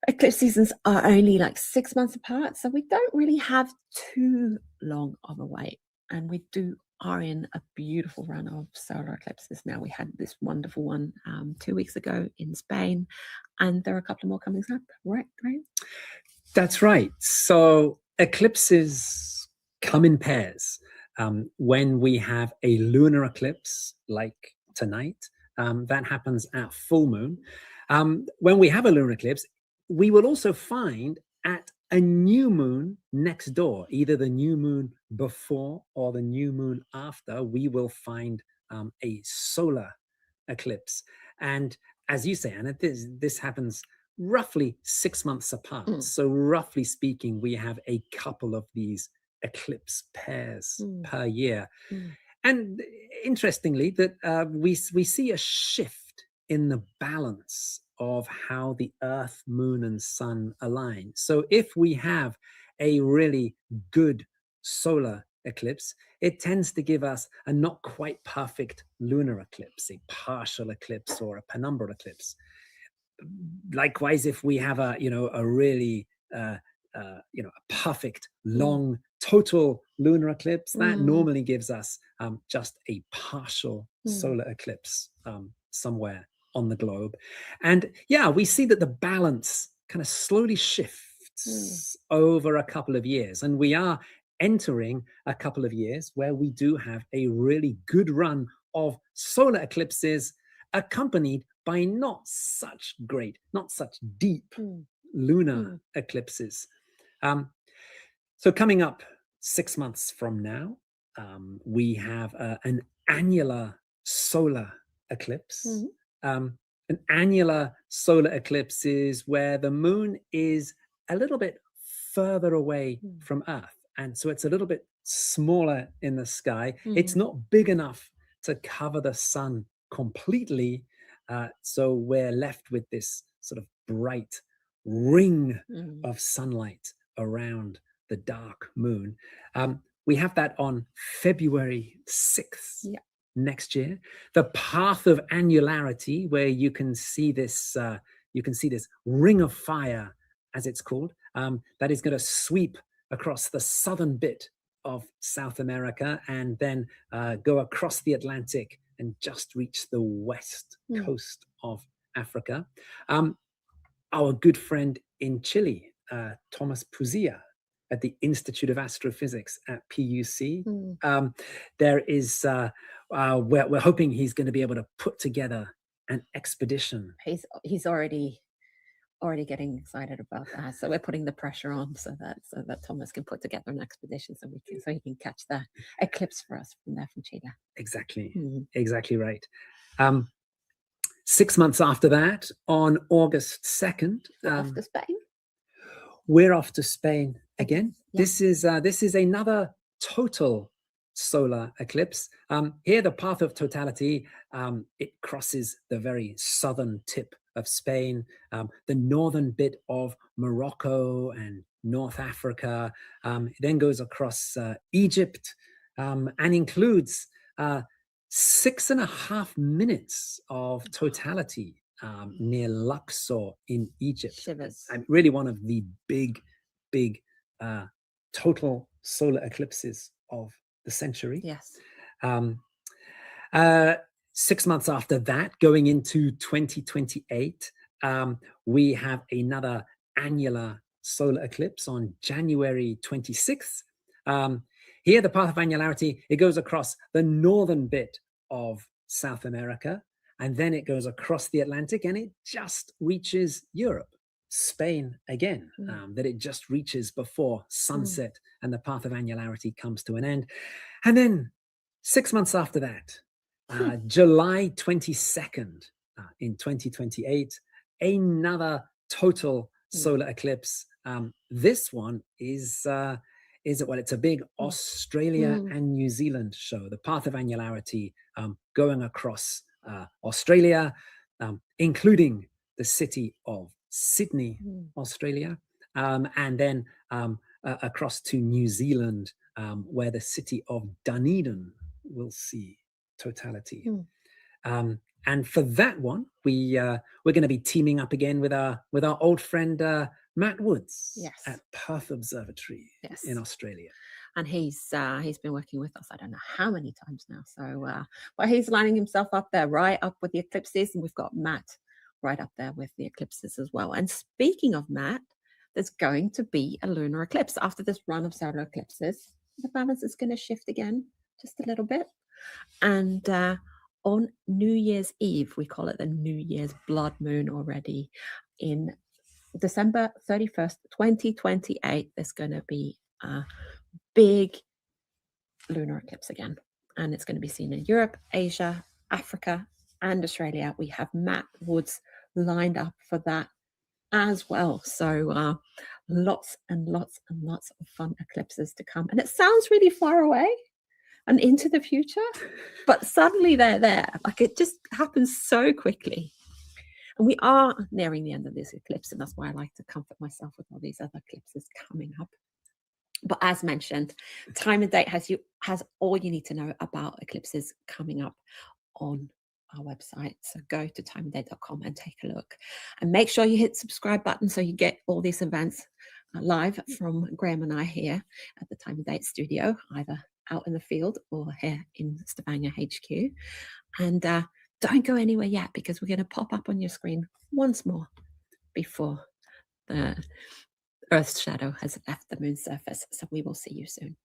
Eclipse seasons are only like 6 months apart, so we don't really have too long of a wait, and we are in a beautiful run of solar eclipses now. We had this wonderful one 2 weeks ago in Spain, and there are a couple more coming up, right, Graham? That's right. So eclipses come in pairs. When we have a lunar eclipse like tonight, that happens at full moon. When we have a lunar eclipse, we will also find at a new moon next door, either the new moon before or the new moon after, we will find a solar eclipse. And as you say, Anna, this happens roughly 6 months apart. So roughly speaking, we have a couple of these eclipse pairs per year. And interestingly, that we see a shift in the balance of how the Earth, Moon, and Sun align. So if we have a really good solar eclipse, it tends to give us a not quite perfect lunar eclipse, a partial eclipse or a penumbral eclipse. Likewise, if we have a really a perfect long total lunar eclipse, that normally gives us just a partial solar eclipse somewhere on the globe. And yeah, we see that the balance kind of slowly shifts over a couple of years. And we are entering a couple of years where we do have a really good run of solar eclipses, accompanied by not such deep lunar eclipses. So coming up 6 months from now, we have an annular solar eclipse. An annular solar eclipse is where the moon is a little bit further away from Earth. And so it's a little bit smaller in the sky. It's not big enough to cover the sun completely. So we're left with this sort of bright ring of sunlight around the dark moon. We have that on February 6th next year. The path of annularity, where you can see this ring of fire, as it's called, that is going to sweep across the southern bit of South America and then go across the Atlantic and just reach the west coast of Africa. Our good friend in Chile, Thomas Puzia, at the Institute of Astrophysics at PUC, there is, we're hoping he's going to be able to put together an expedition. He's already getting excited about that, so we're putting the pressure on so that Thomas can put together an expedition so he can catch the eclipse for us from Chile. Exactly right. 6 months after that, on August 2nd, off to Spain. We're off to Spain again. This is another total solar eclipse. Here, the path of totality, it crosses the very southern tip of Spain, the northern bit of Morocco and North Africa. It then goes across Egypt and includes 6.5 minutes of totality near Luxor in Egypt. And really one of the big total solar eclipses of the century. 6 months after that, going into 2028, we have another annular solar eclipse on January 26th. Here, the path of annularity, it goes across the northern bit of South America, and then it goes across the Atlantic, and it just reaches Europe, Spain again, that it just reaches before sunset, and the path of annularity comes to an end. And then 6 months after that, July 22nd in 2028, another total solar eclipse. This one is it's a big Australia and New Zealand show. The path of annularity going across Australia, including the city of Sydney, Australia, and then across to New Zealand, where the city of Dunedin will see totality. And for that one, we're going to be teaming up again with our old friend Matt Woods at Perth Observatory in Australia. And he's been working with us, I don't know how many times now. So, but he's lining himself up there, right up with the eclipses, and we've got Matt right up there with the eclipses as well. And speaking of Matt, there's going to be a lunar eclipse after this run of solar eclipses. The balance is going to shift again just a little bit, and on New Year's Eve, we call it the New Year's blood moon already, in December 31st, 2028, there's going to be a big lunar eclipse again. And it's going to be seen in Europe, Asia, Africa, and Australia. We have Matt Woods lined up for that as well. So lots and lots and lots of fun eclipses to come. And it sounds really far away and into the future, but suddenly they're there. Like, it just happens so quickly. And we are nearing the end of this eclipse, and that's why I like to comfort myself with all these other eclipses coming up. But as mentioned, Time and Date has all you need to know about eclipses coming up on our website. So go to timeanddate.com and take a look. And make sure you hit the subscribe button so you get all these events live from Graham and I here at the Time of Date studio, either out in the field or here in Stavanger HQ. And don't go anywhere yet, because we're going to pop up on your screen once more before the Earth's shadow has left the moon's surface. So we will see you soon.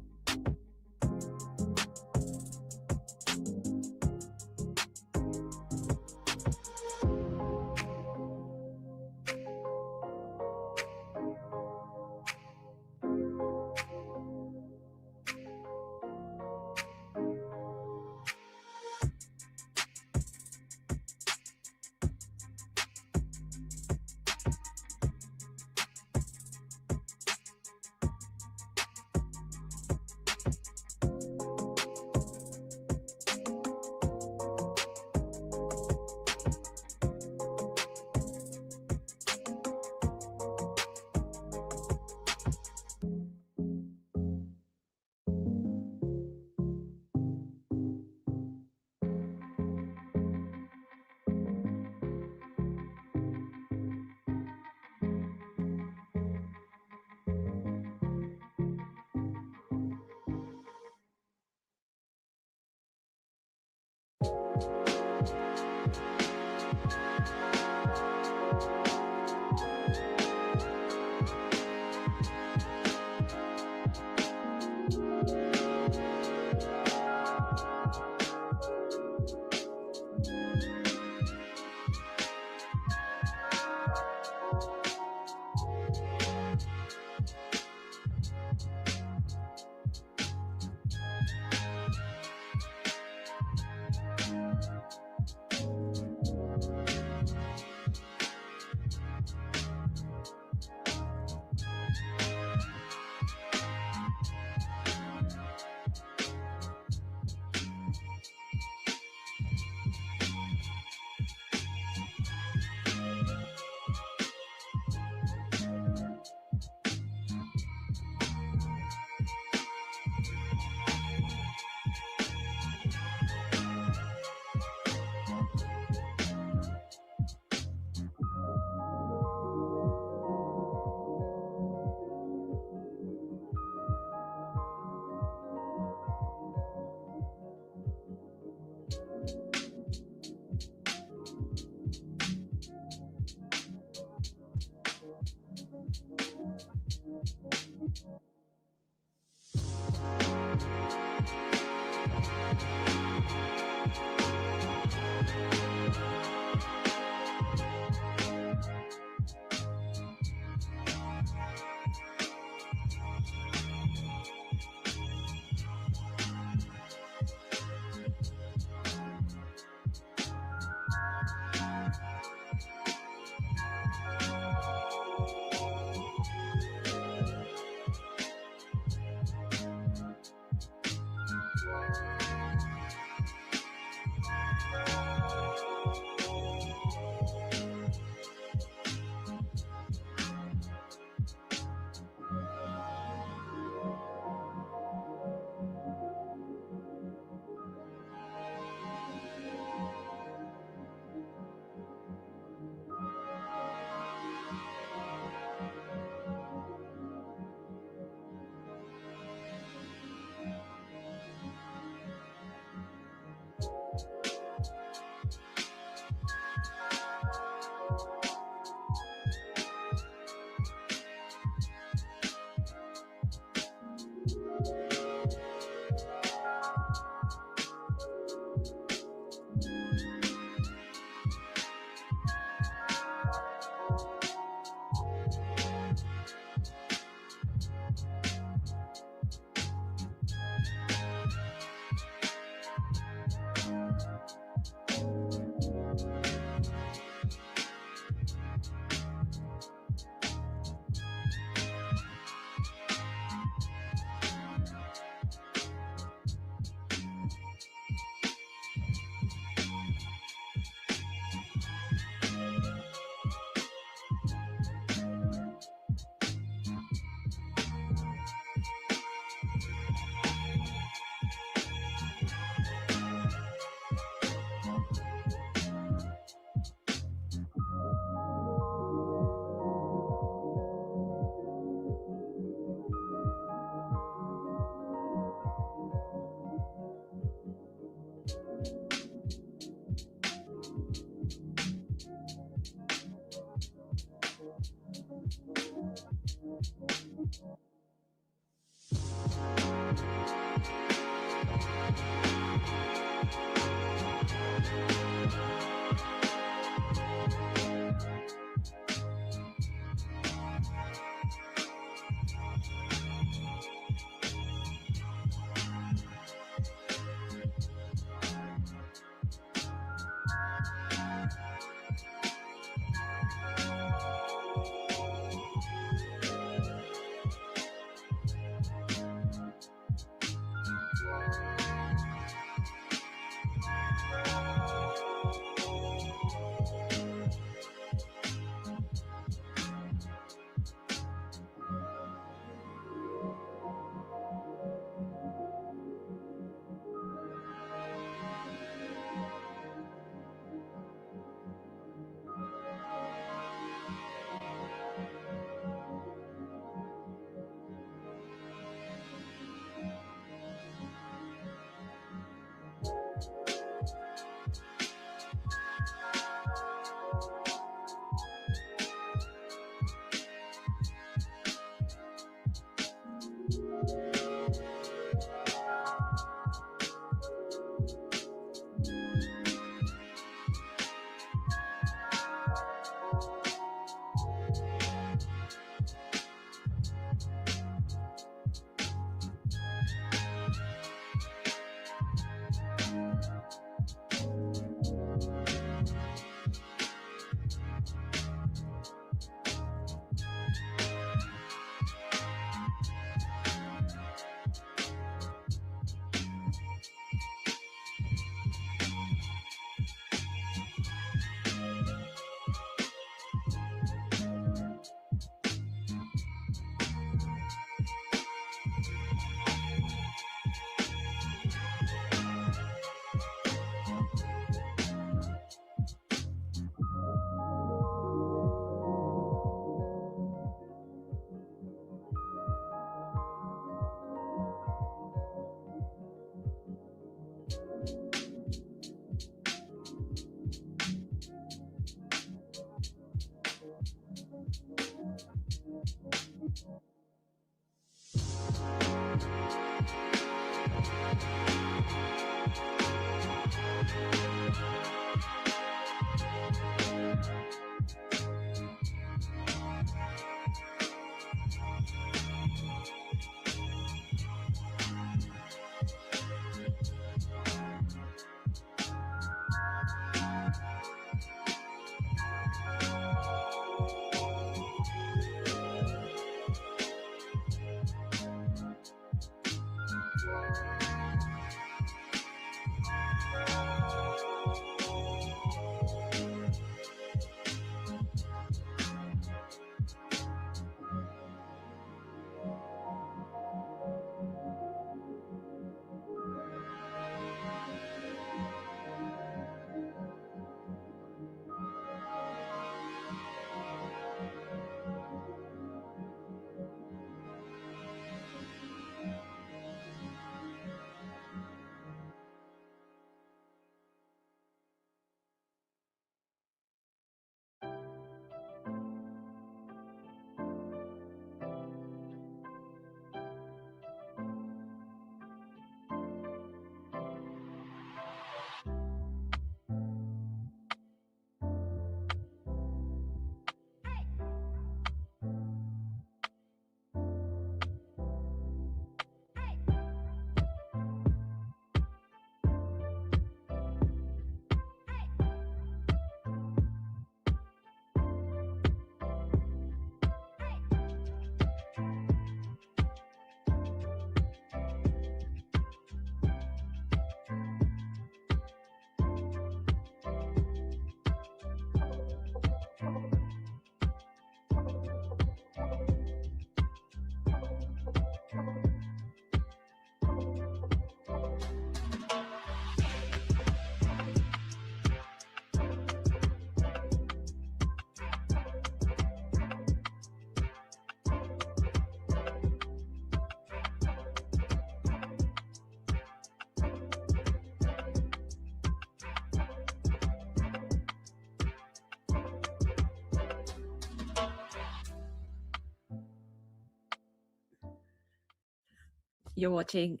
You're watching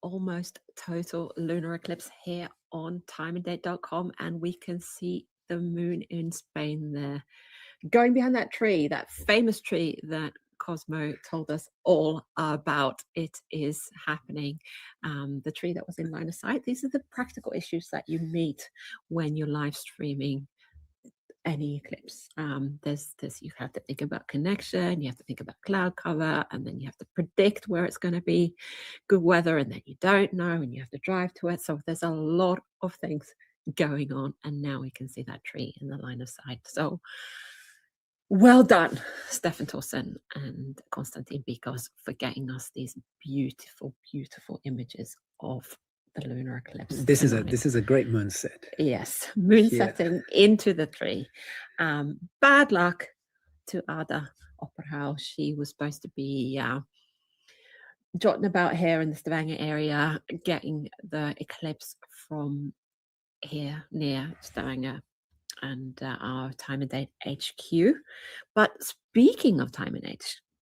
almost total lunar eclipse here on timeanddate.com, and we can see the moon in Spain there, going behind that tree, that famous tree that Cosmo told us all about. It is happening. The tree that was in line of sight. These are the practical issues that you meet when you're live streaming any eclipse. There's you have to think about connection, you have to think about cloud cover, and then you have to predict where it's going to be good weather, and then you don't know, and you have to drive to it. So there's a lot of things going on, and now we can see that tree in the line of sight. So well done, Stefan Thorsen and Konstantin Bikos, for getting us these beautiful, beautiful images of the lunar eclipse. This is a great moon set. Yes, moon setting into the tree. Bad luck to Ada Opperhaus. She was supposed to be jotting about here in the Stavanger area, getting the eclipse from here near Stavanger and our Time and Date HQ. But speaking of Time and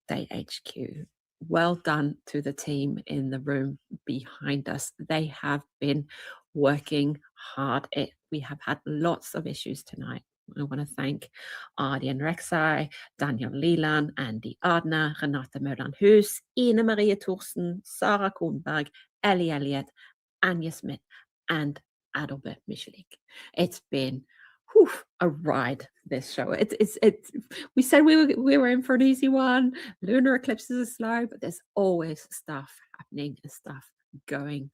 Date HQ, well done to the team in the room behind us. They have been working hard. We have had lots of issues tonight. I want to thank Arjen Rexai, Daniel Leland, Andy Ardner, Renate Møland-Hus, Ine Marie Thorsen, Sarah Kornberg, Ellie Elliott, Anja Smith, and Adalbert Michelik. It's been a ride, this show. We said we were in for an easy one. Lunar eclipses are slow, but there's always stuff happening and stuff going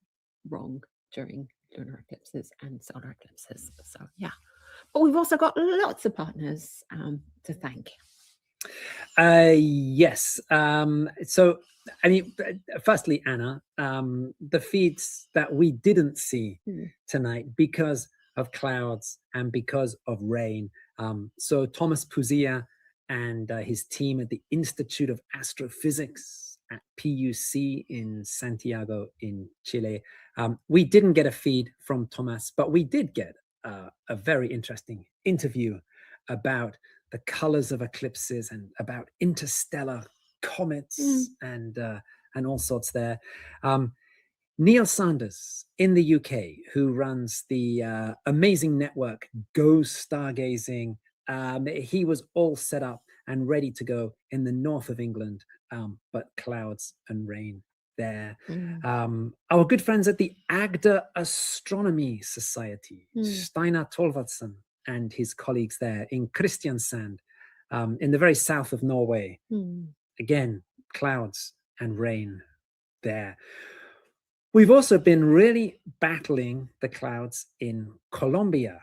wrong during lunar eclipses and solar eclipses. So yeah, but we've also got lots of partners to thank. Yes. So I mean, firstly, Anna, the feeds that we didn't see tonight because of clouds and because of rain. So Thomas Puzia and his team at the Institute of Astrophysics at PUC in Santiago in Chile. We didn't get a feed from Thomas, but we did get a very interesting interview about the colors of eclipses and about interstellar comets and all sorts there. Neil Sanders in the UK, who runs the amazing network Go Stargazing, he was all set up and ready to go in the north of England, but clouds and rain there. Our good friends at the Agder Astronomy Society, Steinar Tolvardsen and his colleagues there in Kristiansand, in the very south of Norway. Again, clouds and rain there. We've also been really battling the clouds in Colombia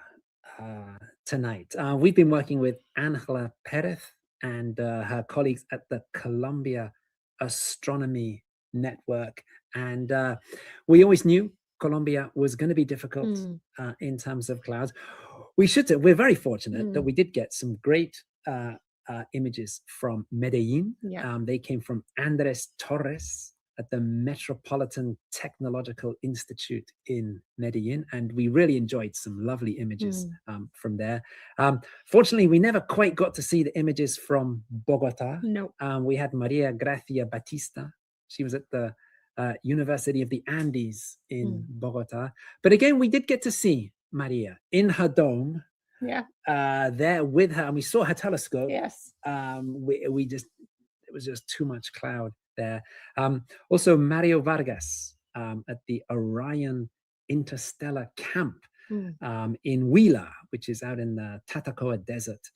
tonight. We've been working with Angela Perez and her colleagues at the Colombia Astronomy Network. And we always knew Colombia was going to be difficult in terms of clouds. We're very fortunate that we did get some great images from Medellin. They came from Andres Torres at the Metropolitan Technological Institute in Medellin, and we really enjoyed some lovely images from there. Fortunately, we never quite got to see the images from Bogota. No. We had Maria Gracia Batista. She was at the University of the Andes in Bogota. But again, we did get to see Maria in her dome. There with her, and we saw her telescope. Yes. It was just too much cloud there. Also Mario Vargas at the Orion Interstellar Camp in Huila, which is out in the Tatacoa Desert.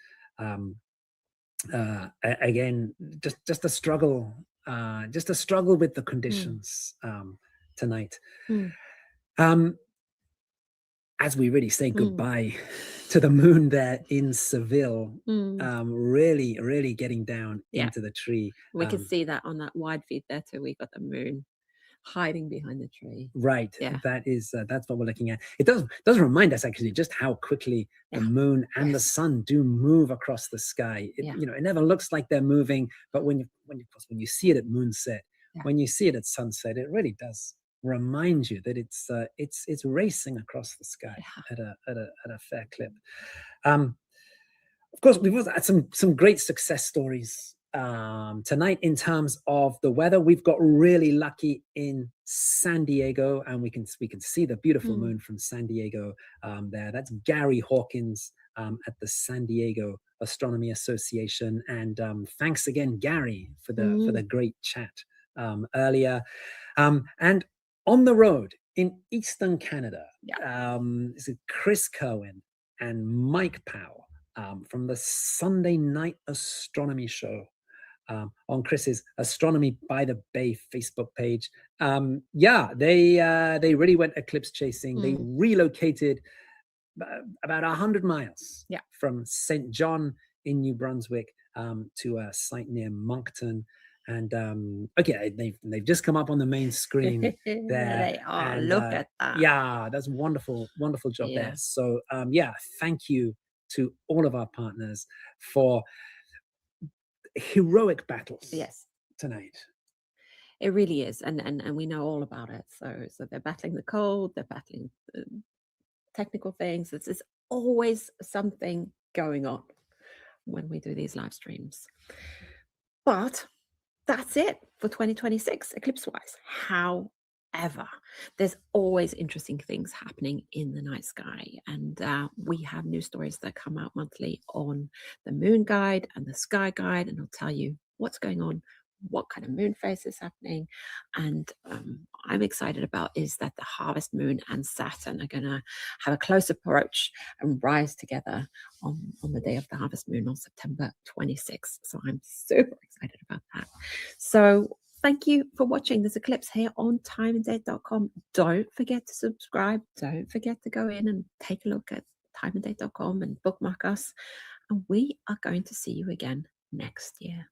Again, just a struggle with the conditions tonight. As we really say goodbye to the moon there in Seville, really getting down into the tree. We can see that on that wide feed there too. We got the moon hiding behind the tree. Right. Yeah. That's what we're looking at. It does remind us actually just how quickly the moon and the sun do move across the sky. It never looks like they're moving, but when you see it at moonset, when you see it at sunset, it really does remind you that it's racing across the sky at a fair clip. Of course, we've also had some great success stories tonight in terms of the weather. We've got really lucky in San Diego, and we can see the beautiful moon from San Diego there. That's Gary Hawkins at the San Diego Astronomy Association, and thanks again, Gary, for the great chat earlier. And on the road in Eastern Canada, this is Chris Kerwin and Mike Powell from the Sunday Night Astronomy Show on Chris's Astronomy by the Bay Facebook page. They really went eclipse chasing. They relocated about 100 miles from St. John in New Brunswick to a site near Moncton. And they've just come up on the main screen there. They are. And, look at that. Yeah, that's wonderful job there. So thank you to all of our partners for heroic battles tonight. It really is, and we know all about it. So they're battling the cold, they're battling the technical things. There's always something going on when we do these live streams. But that's it for 2026 eclipse wise. However, there's always interesting things happening in the night sky, and we have new stories that come out monthly on the Moon Guide and the Sky Guide, and I'll tell you what's going on, what kind of moon phase is happening. And I'm excited about is that the harvest moon and Saturn are going to have a close approach and rise together on the day of the harvest moon on September 26th. So I'm super excited about that. So thank you for watching this eclipse here on timeanddate.com. Don't forget to subscribe. Don't forget to go in and take a look at timeanddate.com and bookmark us. And we are going to see you again next year.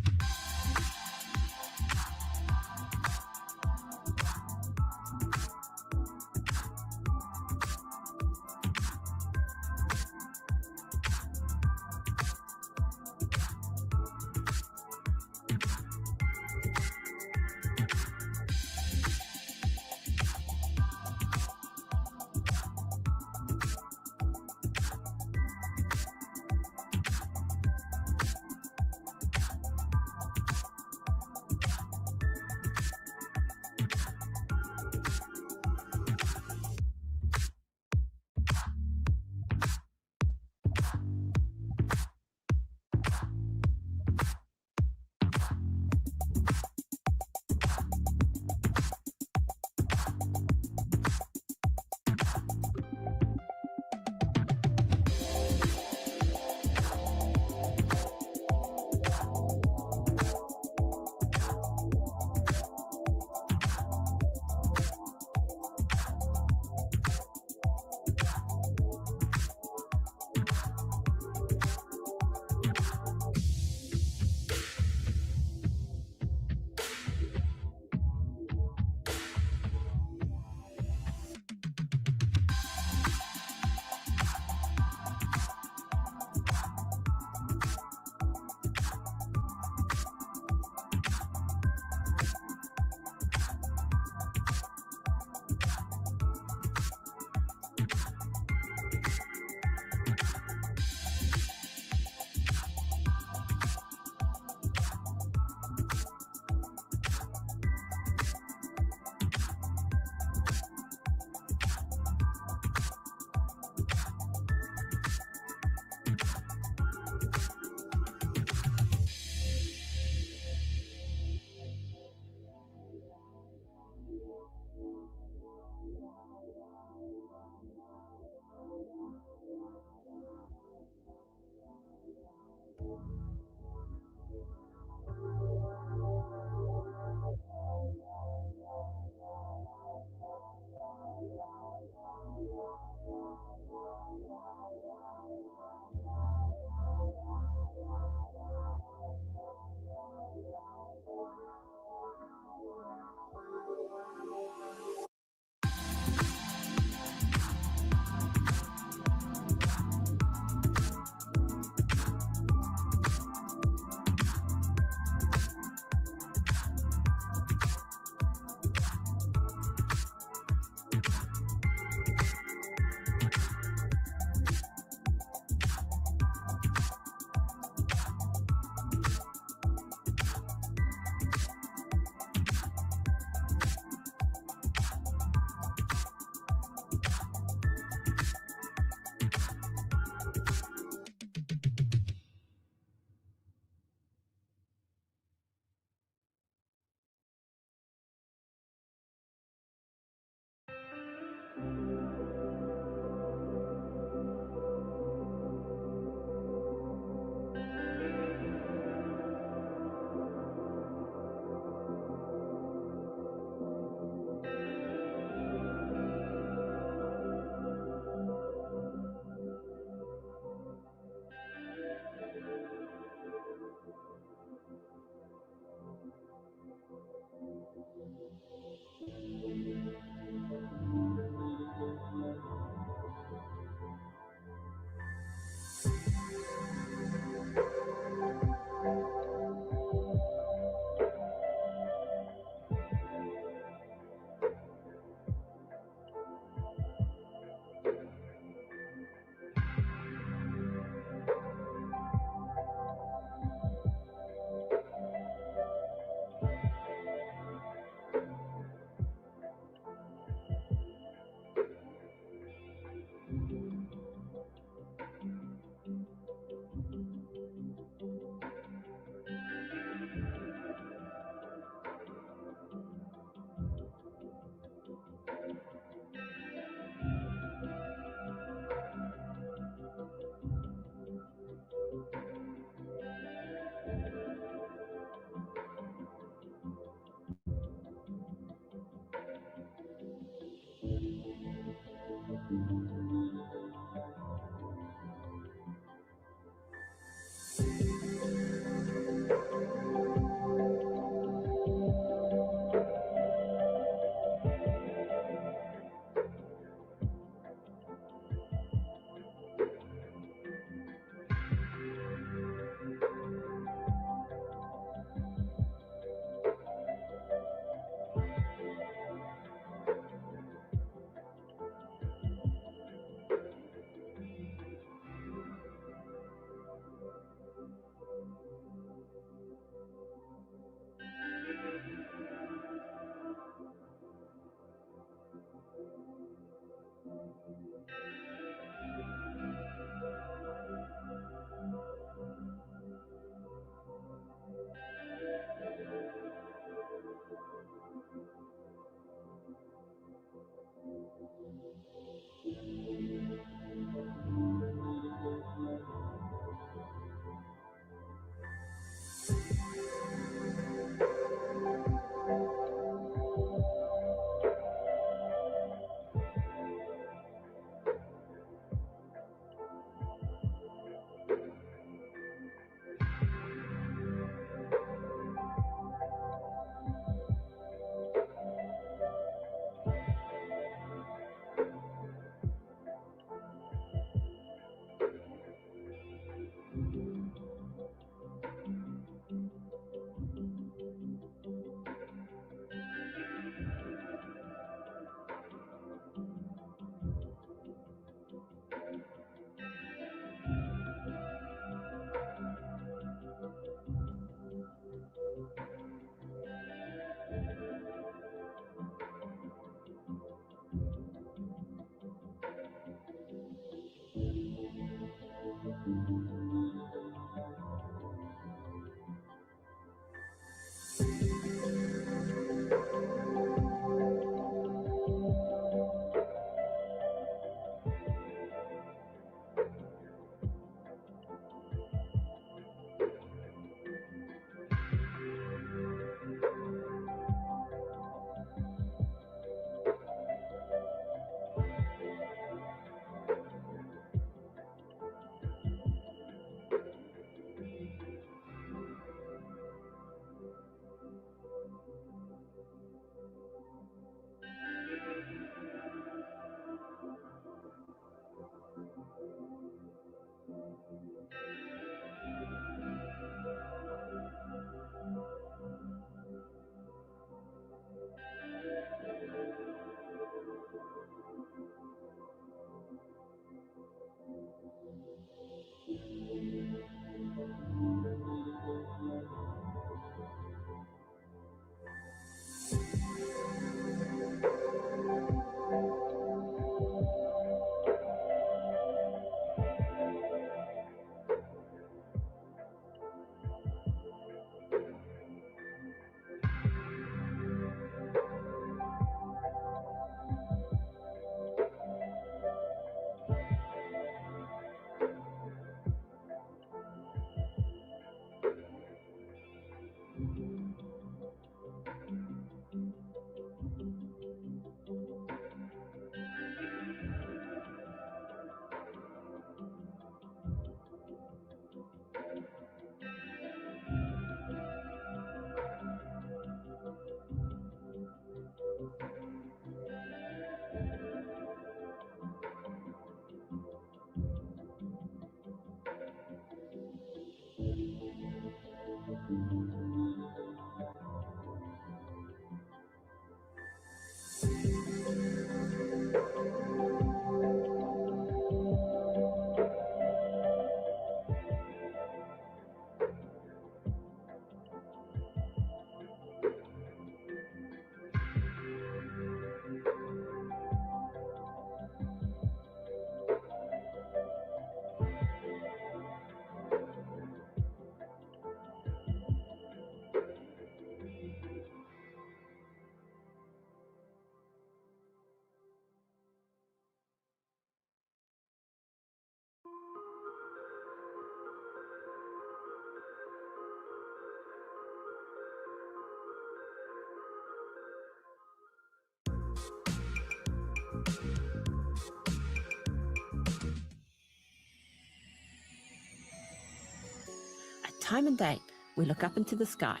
time and date, we look up into the sky.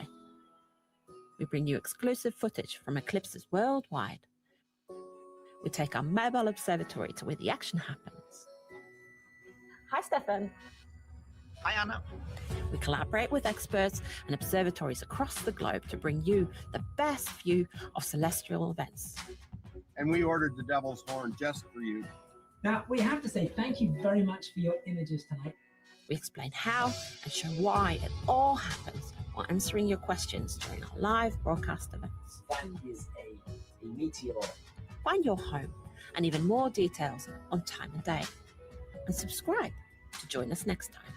We bring you exclusive footage from eclipses worldwide. We take our mobile observatory to where the action happens. Hi, Stefan. Hi, Anna. We collaborate with experts and observatories across the globe to bring you the best view of celestial events. And we ordered the Devil's Horn just for you. Now, we have to say thank you very much for your images tonight. We explain how and show why it all happens while answering your questions during our live broadcast events. That is a meteor. Find your home and even more details on time and day. And subscribe to join us next time.